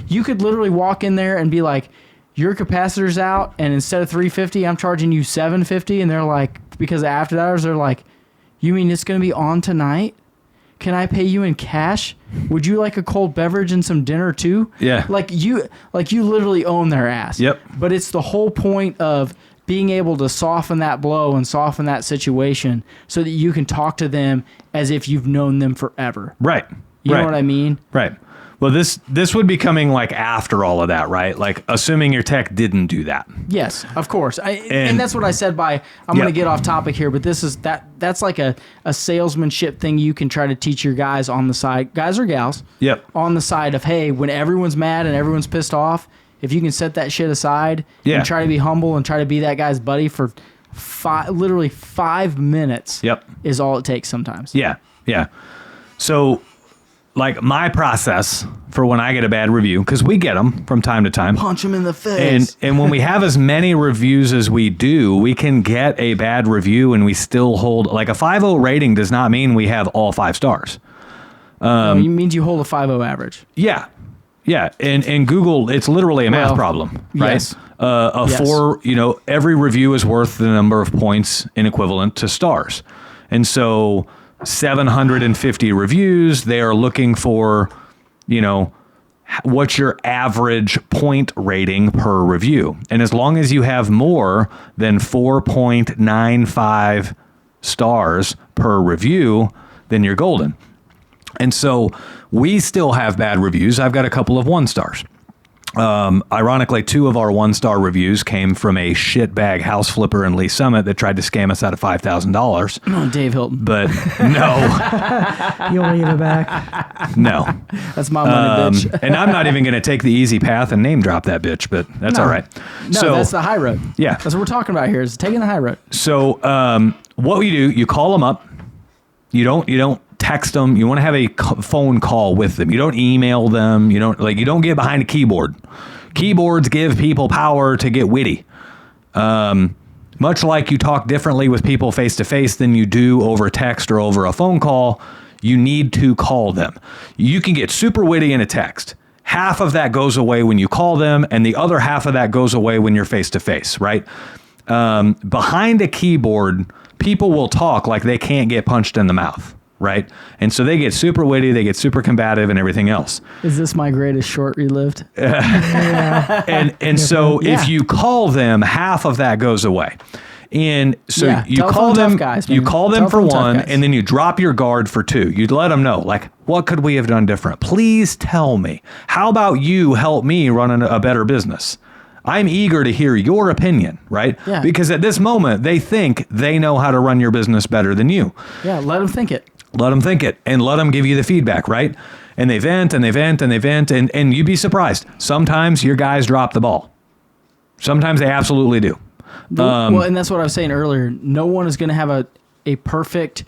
you could literally walk in there and be like, your capacitor's out, and instead of $350, I'm charging you $750. And they're like, because of after hours, they're like, you mean it's going to be on tonight? Can I pay you in cash? Would you like a cold beverage and some dinner too? Yeah. Like you literally own their ass. Yep. But it's the whole point of being able to soften that blow and soften that situation so that you can talk to them as if you've known them forever. Right. You know what I mean? Right. Well, this would be coming like after all of that, right? Like, assuming your tech didn't do that. Yes, of course. And that's what I said by, I'm going to get off topic here, but that's like a salesmanship thing you can try to teach your guys on the side, guys or gals, on the side of, hey, when everyone's mad and everyone's pissed off, if you can set that shit aside and try to be humble and try to be that guy's buddy for literally 5 minutes is all it takes sometimes. Yeah, yeah. So, like, my process for when I get a bad review, because we get them from time to time. Punch them in the face. And when we have as many reviews as we do, we can get a bad review and we still hold, like, a 5.0 rating does not mean we have all 5 stars. It means you hold a 5.0 average. Yeah. Yeah. And Google, it's literally a math problem, right? Yes. 4, every review is worth the number of points in equivalent to stars. And so 750 reviews, they are looking for, what's your average point rating per review. And as long as you have more than 4.95 stars per review, then you're golden. And so we still have bad reviews. I've got a couple of 1 stars. Ironically, 2 of our 1-star reviews came from a shitbag house flipper in Lee Summit that tried to scam us out of $5,000. Oh, Dave Hilton. But no. You want to give it back? No. That's my money, bitch. And I'm not even going to take the easy path and name drop that bitch, but that's all right. No, that's the high road. Yeah. That's what we're talking about here, is taking the high road. So what you do, you call them up. You don't text them. You want to have a phone call with them. You don't email them. You don't get behind a keyboard. Keyboards give people power to get witty. Much like you talk differently with people face to face than you do over text or over a phone call, you need to call them. You can get super witty in a text. Half of that goes away when you call them, and the other half of that goes away when you're face to face, right? Behind a keyboard, people will talk like they can't get punched in the mouth. Right? And so they get super witty, they get super combative and everything else. Is this my greatest short relived? And so if you call them, half of that goes away. And so you telephone call them, tough guys, you man. call them for Telephone tough one, guys. and then you drop your guard for two. You'd let them know, like, what could we have done different? Please tell me. How about you help me run a better business? I'm eager to hear your opinion, right? Yeah. Because at this moment, they think they know how to run your business better than you. Yeah, let them think it. Let them think it, and let them give you the feedback, right? And they vent, and they vent, and they vent, and you'd be surprised. Sometimes your guys drop the ball. Sometimes they absolutely do. Well, and that's what I was saying earlier. No one is going to have a perfect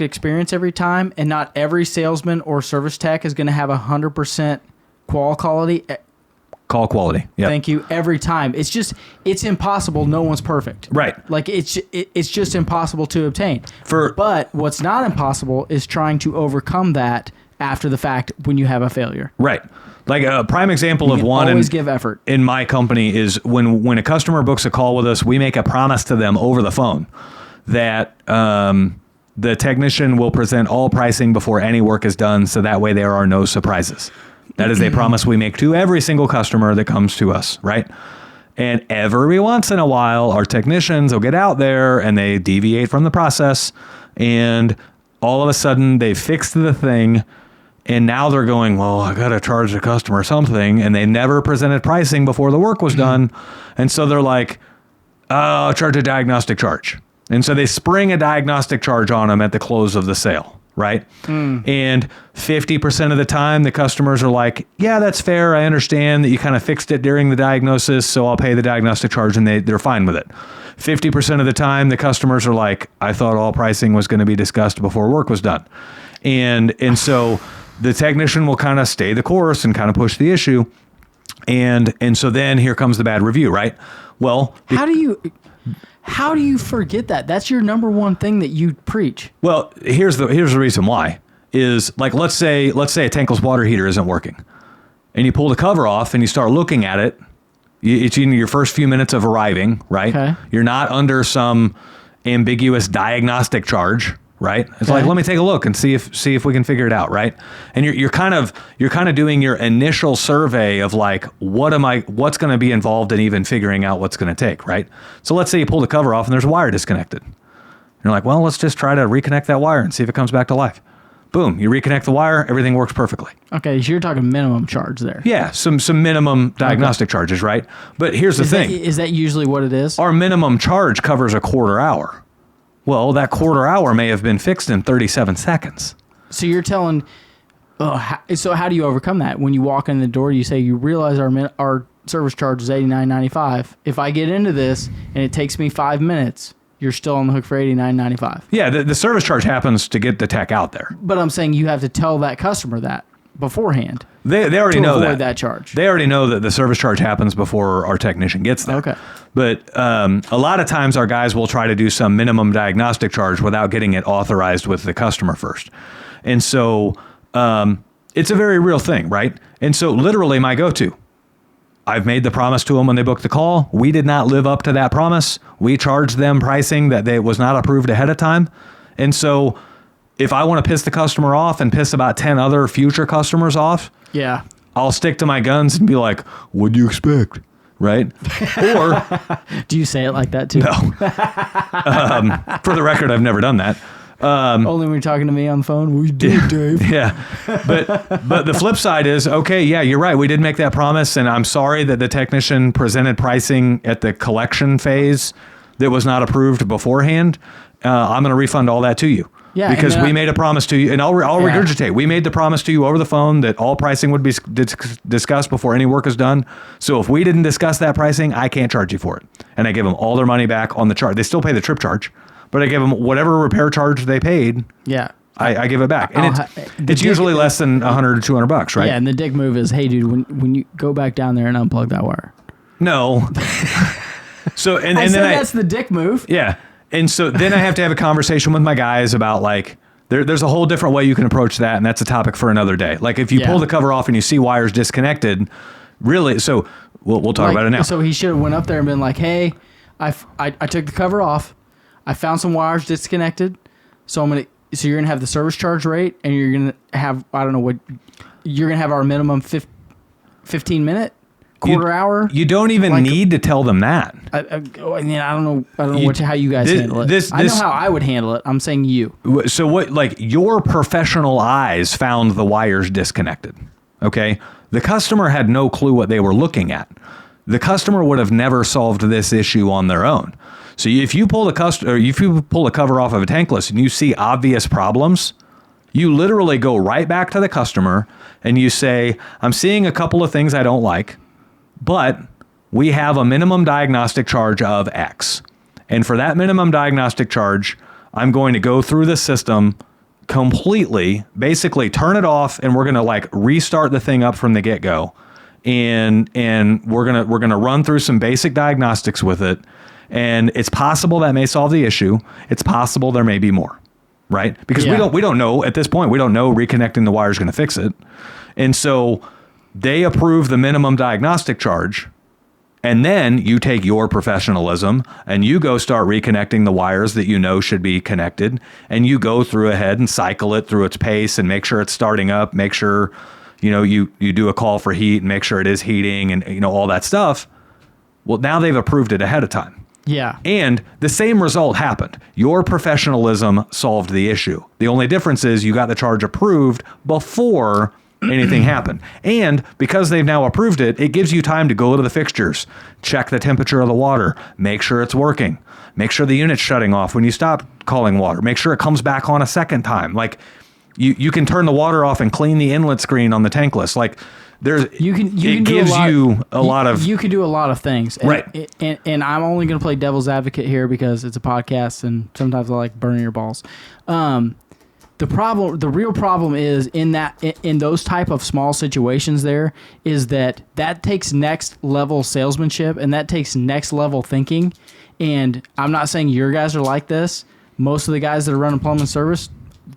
experience every time, and not every salesman or service tech is going to have 100% Call quality. Yeah. Thank you. Every time. It's impossible. No one's perfect. Right. Like it's just impossible to obtain. But what's not impossible is trying to overcome that after the fact when you have a failure. Right. Like a prime example of one. Always give effort. In my company is when a customer books a call with us, we make a promise to them over the phone that the technician will present all pricing before any work is done, so that way there are no surprises. That is a promise we make to every single customer that comes to us, right? And every once in a while, our technicians will get out there and they deviate from the process, and all of a sudden they've fixed the thing, and now they're going, well, I got to charge the customer something, and they never presented pricing before the work was done. And so they're like, I'll charge a diagnostic charge. And so they spring a diagnostic charge on them at the close of the sale, right? And 50% of the time, the customers are like, yeah, that's fair. I understand that you kind of fixed it during the diagnosis, so I'll pay the diagnostic charge, and they're fine with it. 50% of the time, the customers are like, I thought all pricing was going to be discussed before work was done. And so the technician will kind of stay the course and kind of push the issue. And so then here comes the bad review, right? Well, how do you forget that? That's your number one thing that you preach. Well, here's the reason why is, like, let's say a tankless water heater isn't working, and you pull the cover off and you start looking at it. It's in your first few minutes of arriving, right? Okay. You're not under some ambiguous diagnostic charge, right? It's like, let me take a look and see if we can figure it out, right? And you're kind of doing your initial survey of like, what's going to be involved in even figuring out what's going to take, right? So let's say you pull the cover off and there's a wire disconnected. You're like, well, let's just try to reconnect that wire and see if it comes back to life. Boom, you reconnect the wire, everything works perfectly. Okay, so you're talking minimum charge there. Yeah, some minimum diagnostic charges, right? But here's the thing. Is that usually what it is? Our minimum charge covers a quarter hour. Well, that quarter hour may have been fixed in 37 seconds. So you're telling, so how do you overcome that? When you walk in the door, you say, you realize our service charge is $89.95. If I get into this and it takes me 5 minutes, you're still on the hook for $89.95. Yeah, the service charge happens to get the tech out there. But I'm saying you have to tell that customer that beforehand. They already know avoid that charge. They already know that the service charge happens before our technician gets there. Okay. But a lot of times our guys will try to do some minimum diagnostic charge without getting it authorized with the customer first. And so it's a very real thing, right? And so literally my go-to, I've made the promise to them when they booked the call. We did not live up to that promise. We charged them pricing that was not approved ahead of time. And so if I want to piss the customer off and piss about 10 other future customers off, yeah, I'll stick to my guns and be like, what do you expect? Right? Or do you say it like that too? No. For the record, I've never done that. Only when you're talking to me on the phone. We did, Dave. Yeah. But the flip side is, okay, yeah, you're right. We did make that promise, and I'm sorry that the technician presented pricing at the collection phase that was not approved beforehand. I'm going to refund all that to you. Yeah, because we made a promise to you, and I'll regurgitate. We made the promise to you over the phone that all pricing would be discussed before any work is done. So if we didn't discuss that pricing, I can't charge you for it. And I give them all their money back on the charge. They still pay the trip charge, but I give them whatever repair charge they paid. Yeah, I give it back, and it's usually less than $100 to $200, right? Yeah, and the dick move is, hey, dude, when you go back down there and unplug that wire. No. So and then that's the dick move. Yeah. And so then I have to have a conversation with my guys about, like, there's a whole different way you can approach that, and that's a topic for another day. Like, if you pull the cover off and you see wires disconnected, really, so we'll talk about it now. So he should have went up there and been like, hey, I took the cover off. I found some wires disconnected. So you're going to have the service charge rate, and you're going to have, I don't know what, you're going to have our minimum 15-minute quarter hour. You don't even need to tell them that. I mean, I don't know how you guys handle it. I know how I would handle it. I'm saying you. So what? Like your professional eyes found the wires disconnected. Okay, the customer had no clue what they were looking at. The customer would have never solved this issue on their own. So if you pull a cover off of a tankless and you see obvious problems, you literally go right back to the customer and you say, I'm seeing a couple of things I don't like, but we have a minimum diagnostic charge of X. And for that minimum diagnostic charge, I'm going to go through the system completely, basically turn it off, and we're going to like restart the thing up from the get-go. And we're gonna run through some basic diagnostics with it, and it's possible that may solve the issue. It's possible there may be more, right? Because we don't know at this point. We don't know reconnecting the wire is going to fix it, and so they approve the minimum diagnostic charge, and then you take your professionalism and you go start reconnecting the wires that you know should be connected, and you go through ahead and cycle it through its pace and make sure it's starting up, make sure. You do a call for heat and make sure it is heating and, all that stuff. Well, now they've approved it ahead of time. Yeah. And the same result happened. Your professionalism solved the issue. The only difference is you got the charge approved before anything happened. And because they've now approved it, it gives you time to go to the fixtures, check the temperature of the water, make sure it's working, make sure the unit's shutting off when you stop calling water, make sure it comes back on a second time. Like, You can turn the water off and clean the inlet screen on the tankless. Like it gives you a lot of. You can do a lot of things, and, right? And I'm only going to play devil's advocate here because it's a podcast, and sometimes I like burning your balls. The real problem is in those type of small situations. There is that takes next level salesmanship, and that takes next level thinking. And I'm not saying your guys are like this. Most of the guys that are running plumbing service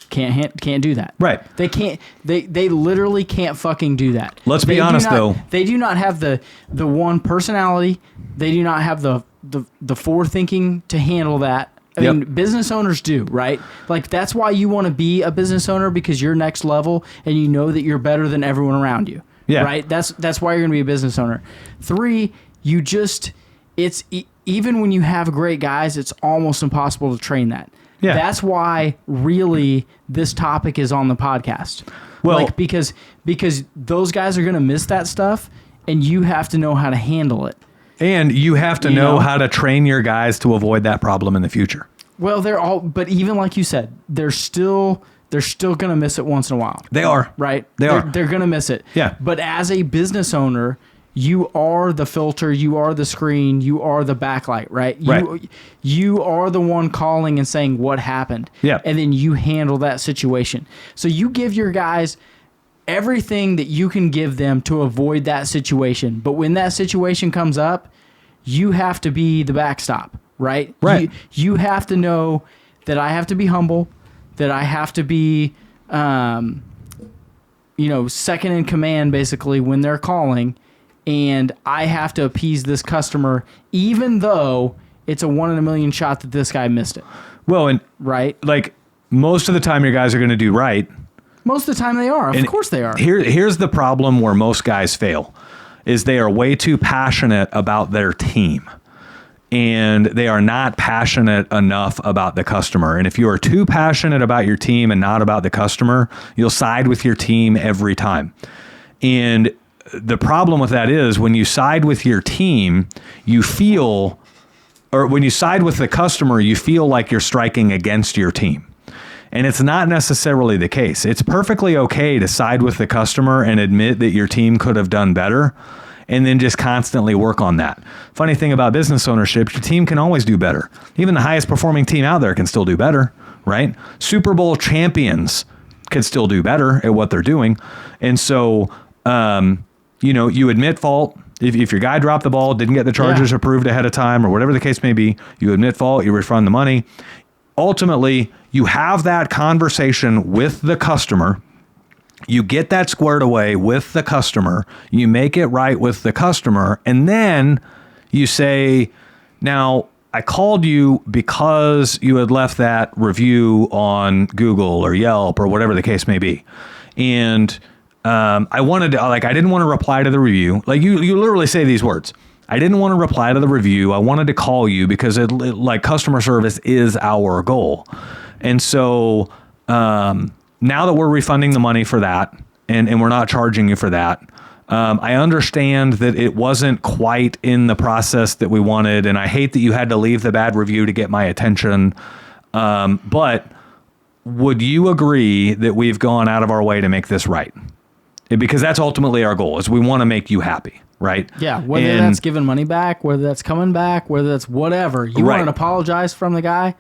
can't do that. Right. They can't. They literally can't fucking do that. Let's be honest though. They do not have the one personality. They do not have the forethinking to handle that. I mean, business owners do, right? Like that's why you want to be a business owner, because you're next level and you know that you're better than everyone around you. Yeah. Right. That's why you're going to be a business owner. 3, even when you have great guys, it's almost impossible to train that. Yeah. That's why really this topic is on the podcast. Well, because those guys are going to miss that stuff, and you have to know how to handle it. And you have to know how to train your guys to avoid that problem in the future. Well, but even like you said, they're still going to miss it once in a while. They are. Right? They're going to miss it. Yeah. But as a business owner, you are the filter, you are the screen, you are the backlight, right? You are the one calling and saying what happened. Yeah. And then you handle that situation. So you give your guys everything that you can give them to avoid that situation. But when that situation comes up, you have to be the backstop, right? Right. You have to know that I have to be humble, that I have to be second in command basically when they're calling. And I have to appease this customer, even though it's a 1 in a million shot that this guy missed it. Well, and right, like most of the time, your guys are going to do right. Most of the time, they are. Of course, they are. Here's the problem where most guys fail: is they are way too passionate about their team, and they are not passionate enough about the customer. And if you are too passionate about your team and not about the customer, you'll side with your team every time. And the problem with that is when you side with your team, when you side with the customer, you feel like you're striking against your team. And it's not necessarily the case. It's perfectly okay to side with the customer and admit that your team could have done better, and then just constantly work on that. Funny thing about business ownership, your team can always do better. Even the highest performing team out there can still do better, right? Super Bowl champions can still do better at what they're doing. And so, you admit fault. If your guy dropped the ball, didn't get the charges approved ahead of time, or whatever the case may be, you admit fault, you refund the money. Ultimately, you have that conversation with the customer. You get that squared away with the customer. You make it right with the customer. And then you say, now, I called you because you had left that review on Google or Yelp or whatever the case may be. And I wanted to, like, I didn't want to reply to the review. Like, you literally say these words. I didn't want to reply to the review. I wanted to call you because like customer service is our goal. And so now that we're refunding the money for that and we're not charging you for that, I understand that it wasn't quite in the process that we wanted. And I hate that you had to leave the bad review to get my attention. But would you agree that we've gone out of our way to make this right? Because that's ultimately our goal, is we want to make you happy, right? Yeah, whether that's giving money back, whether that's coming back, whether that's whatever. You want an apology from the guy,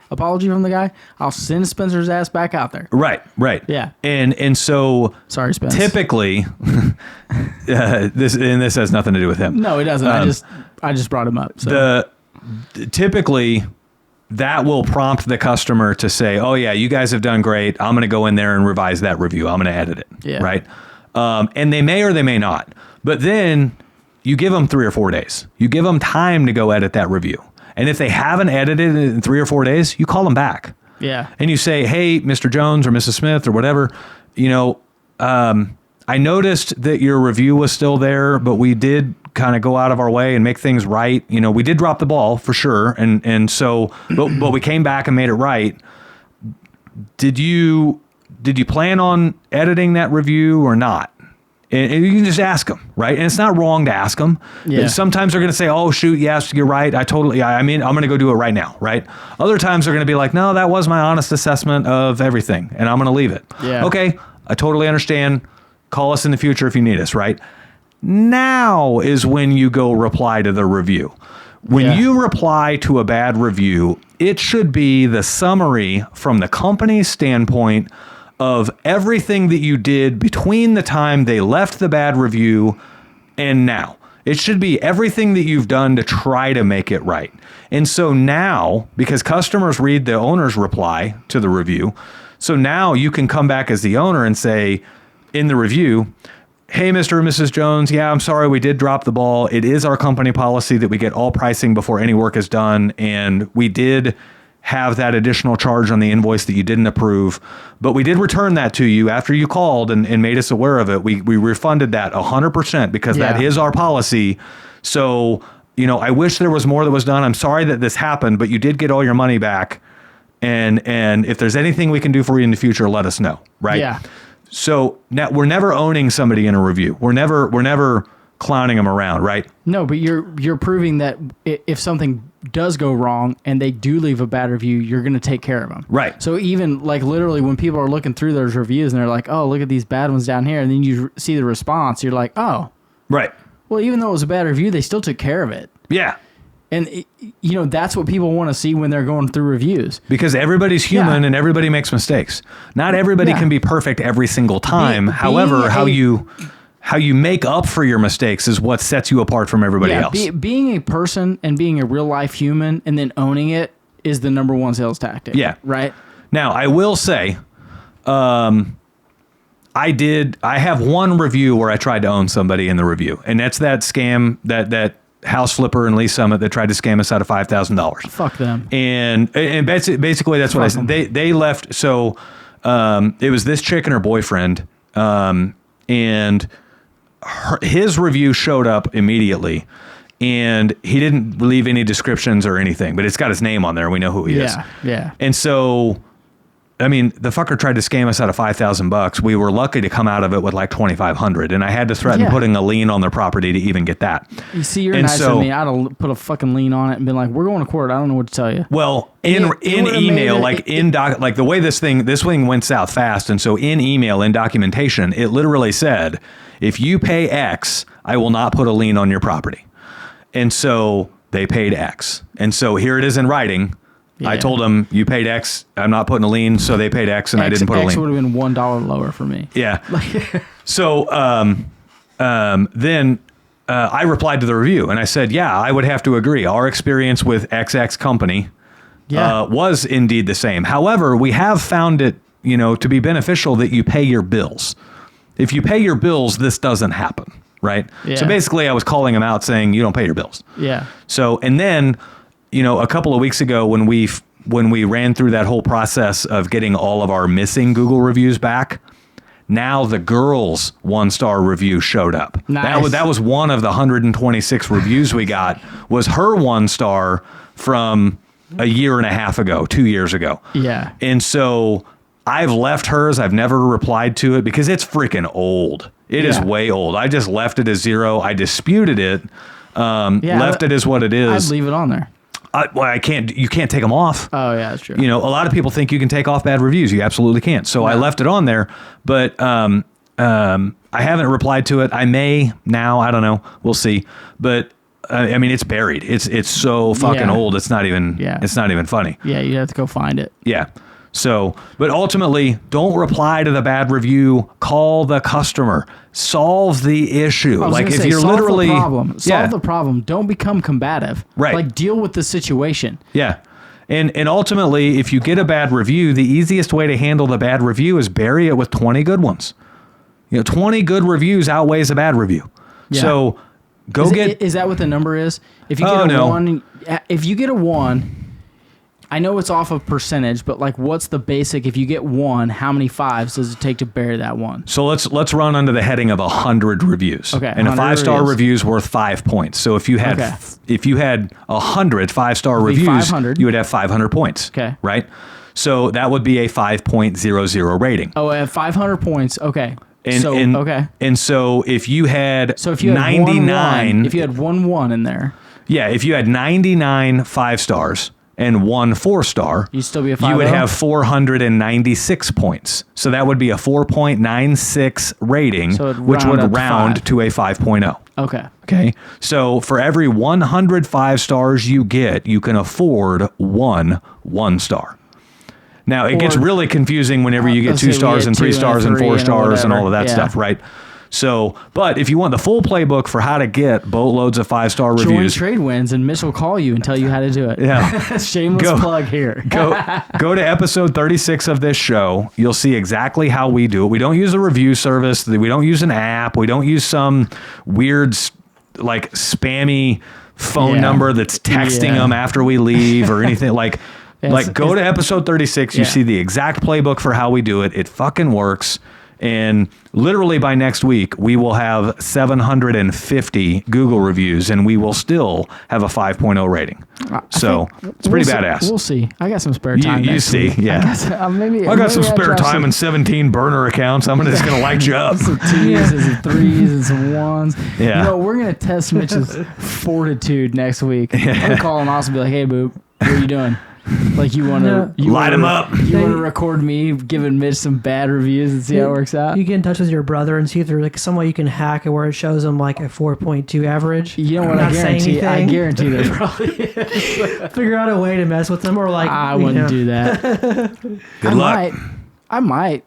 I'll send Spencer's ass back out there. Right. Yeah. And so sorry, Spence. Typically this has nothing to do with him. No, it doesn't. I just brought him up. So. Typically that will prompt the customer to say, "Oh yeah, you guys have done great. I'm going to go in there and revise that review. I'm going to edit it." Yeah. Right? And they may or they may not. But then you give them 3 or 4 days. You give them time to go edit that review. And if they haven't edited it in 3 or 4 days, you call them back. Yeah. And you say, "Hey, Mr. Jones or Mrs. Smith or whatever, I noticed that your review was still there, but we did kind of go out of our way and make things right. We did drop the ball for sure. And so, but we came back and made it right. Did you plan on editing that review or not?" And you can just ask them, right? And it's not wrong to ask them. Yeah. Sometimes they're going to say, "Oh, shoot, yes, you're right. I'm going to go do it right now," right? Other times they're going to be like, "No, that was my honest assessment of everything, and I'm going to leave it." Yeah. Okay, I totally understand. Call us in the future if you need us, right? Now is when you go reply to the review. When you reply to a bad review, it should be the summary from the company's standpoint of everything that you did between the time they left the bad review and now. It should be everything that you've done to try to make it right. And so now, because customers read the owner's reply to the review, so now you can come back as the owner and say in the review, "Hey, Mr. and Mrs. Jones, yeah, I'm sorry, we did drop the ball. It is our company policy that we get all pricing before any work is done, and we did have that additional charge on the invoice that you didn't approve, but we did return that to you after you called and made us aware of it. We refunded that 100% because that is our policy. So, I wish there was more that was done. I'm sorry that this happened, but you did get all your money back. And if there's anything we can do for you in the future, let us know." Right? Yeah. So now we're never owning somebody in a review. We're never clowning them around, right? No, but you're proving that if something does go wrong and they do leave a bad review, you're going to take care of them. Right. So even like literally when people are looking through those reviews and they're like, "Oh, look at these bad ones down here," and then you see the response, you're like, "Oh, right. Well, even though it was a bad review, they still took care of it." Yeah. And that's what people want to see when they're going through reviews. Because everybody's human and everybody makes mistakes. Not everybody can be perfect every single time. However, how you make up for your mistakes is what sets you apart from everybody else. Being a person and being a real life human and then owning it is the number one sales tactic. Yeah. Right? Now, I will say, I have one review where I tried to own somebody in the review, and that's that scam, that house flipper in Lee Summit that tried to scam us out of $5,000. Fuck them. And basically that's what I said. They left. So, it was this chick and her boyfriend, and his review showed up immediately, and he didn't leave any descriptions or anything, but it's got his name on there. We know who he is. Yeah. And so, I mean, the fucker tried to scam us out of $5,000. We were lucky to come out of it with like $2,500, and I had to threaten putting a lien on their property to even get that. You see, you're nicer than me. I'd have put a fucking lien on it and been like, "We're going to court. I don't know what to tell you." Well, in email, like the way this thing went south fast, and so in email, in documentation, it literally said, "If you pay X, I will not put a lien on your property." And so they paid X, and so here it is in writing. Yeah. I told them, "You paid X. I'm not putting a lien." So they paid X, and I didn't put a lien. X would have been $1 lower for me. Yeah. So then I replied to the review, and I said, "Yeah, I would have to agree. Our experience with XX company was indeed the same. However, we have found it, to be beneficial that you pay your bills. If you pay your bills, this doesn't happen, right?" Yeah. So basically, I was calling them out, saying, "You don't pay your bills." Yeah. So, and then, a couple of weeks ago when we ran through that whole process of getting all of our missing Google reviews back, now the girl's 1-star review showed up. Nice. That was one of the 126 reviews we got, was her 1-star from a year and a half ago, 2 years ago. Yeah. And so I've left hers. I've never replied to it because it's freaking old. It is way old. I just left it as 0. I disputed it. Left it as what it is. I'd leave it on there. I can't. You can't take them off. Oh yeah, that's true. You know, a lot of people think you can take off bad reviews. You absolutely can't. So I left it on there, but I haven't replied to it. I may now. I don't know. We'll see. But I mean, it's buried. It's so fucking old. It's not even. Yeah. It's not even funny. Yeah, you have to go find it. Yeah. So, but ultimately, don't reply to the bad review. Call the customer. Solve the issue. Like if you're literally solve the problem. Don't become combative. Right. Like deal with the situation. Yeah. And ultimately, if you get a bad review, the easiest way to handle the bad review is bury it with 20 good ones. 20 good reviews outweighs a bad review. Yeah. So is that what the number is? If you get a 1, if you get a 1, I know it's off of percentage, but like, what's the basic? If you get 1, how many 5s does it take to bury that 1? So let's run under the heading of 100 reviews. Okay, and a 5-star review is worth 5 points. So if you had 100 5-star reviews, you would have 500 points. Okay, right. So that would be a 5.00 rating. Oh, at 500 points. Okay. And so if you had 99, if you had 1 in there, if you had 99 5 stars. And 1 4-star, you'd still be a 5. You would have 496 points. So that would be a 4.96 rating, which would round to a 5.0. Okay. Okay. So for every 100 5 stars you get, you can afford 1 1-star. Now it gets really confusing whenever you get 2 stars and 3 stars and 4 stars and all of that stuff, right? So, but if you want the full playbook for how to get boatloads of 5-star reviews, join Trade Winds and Mitch will call you and tell you how to do it. Yeah. Shameless plug here. go to episode 36 of this show. You'll see exactly how we do it. We don't use a review service. We don't use an app. We don't use some weird, like, spammy phone number that's texting them after we leave or anything like. Go to episode 36. You see the exact playbook for how we do it. It fucking works. And literally by next week, we will have 750 Google reviews, and we will still have a 5.0 rating. So it's pretty badass. We'll see. I got some spare time. You see, week. Yeah. I got some spare time and 17 burner accounts. I'm just going to light you up. Some 2s and some 3s and some 1s. Yeah. We're going to test Mitch's fortitude next week. I'm going to call him also and be like, hey, boo, what are you doing? Like you want to light him up. You want to record me giving Mitch some bad reviews and see how it works out. You get in touch with your brother and see if there's like some way you can hack it where it shows him like a 4.2 average. You know what? I guarantee there probably is. Figure out a way to mess with them, or like I wouldn't do that. Good luck. I might.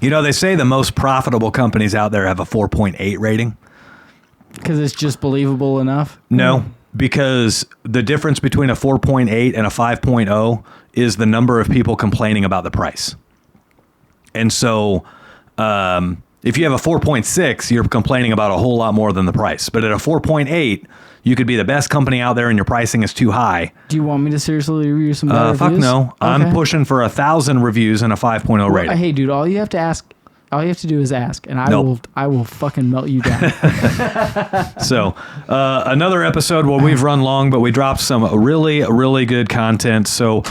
They say the most profitable companies out there have a 4.8 rating because it's just believable enough. No. Because the difference between a 4.8 and a 5.0 is the number of people complaining about the price. And so if you have a 4.6, you're complaining about a whole lot more than the price. But at a 4.8, you could be the best company out there and your pricing is too high. Do you want me to seriously review some bad reviews? Fuck no. Okay. I'm pushing for 1,000 reviews and a 5.0 rating. Hey, dude, all you have to do is ask, and I will fucking melt you down. So, another episode where we've run long, but we dropped some really, really good content. So,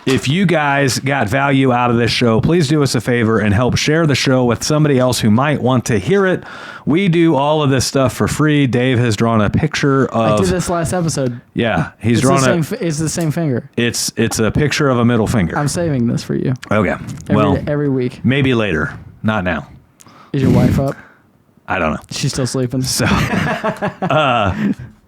if you guys got value out of this show, please do us a favor and help share the show with somebody else who might want to hear it. We do all of this stuff for free. Dave has drawn a picture of... I did this last episode. Yeah, it's the same finger. It's a picture of a middle finger. I'm saving this for you. Okay. Every week. Maybe later. Not now. Is your wife up? I don't know. She's still sleeping. So,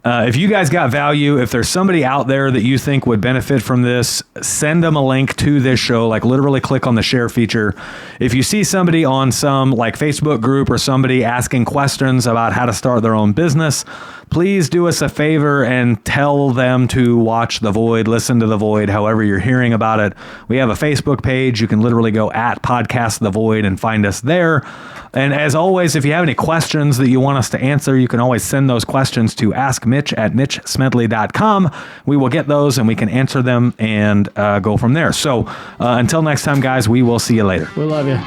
if you guys got value, if there's somebody out there that you think would benefit from this, send them a link to this show. Like literally click on the share feature. If you see somebody on some like Facebook group or somebody asking questions about how to start their own business, please do us a favor and tell them to watch The Void, listen to The Void, however you're hearing about it. We have a Facebook page. You can literally go at Podcast The Void and find us there. And as always, if you have any questions that you want us to answer, you can always send those questions to askmitch@mitchsmedley.com. We will get those and we can answer them and go from there. So until next time, guys, we will see you later. We love you.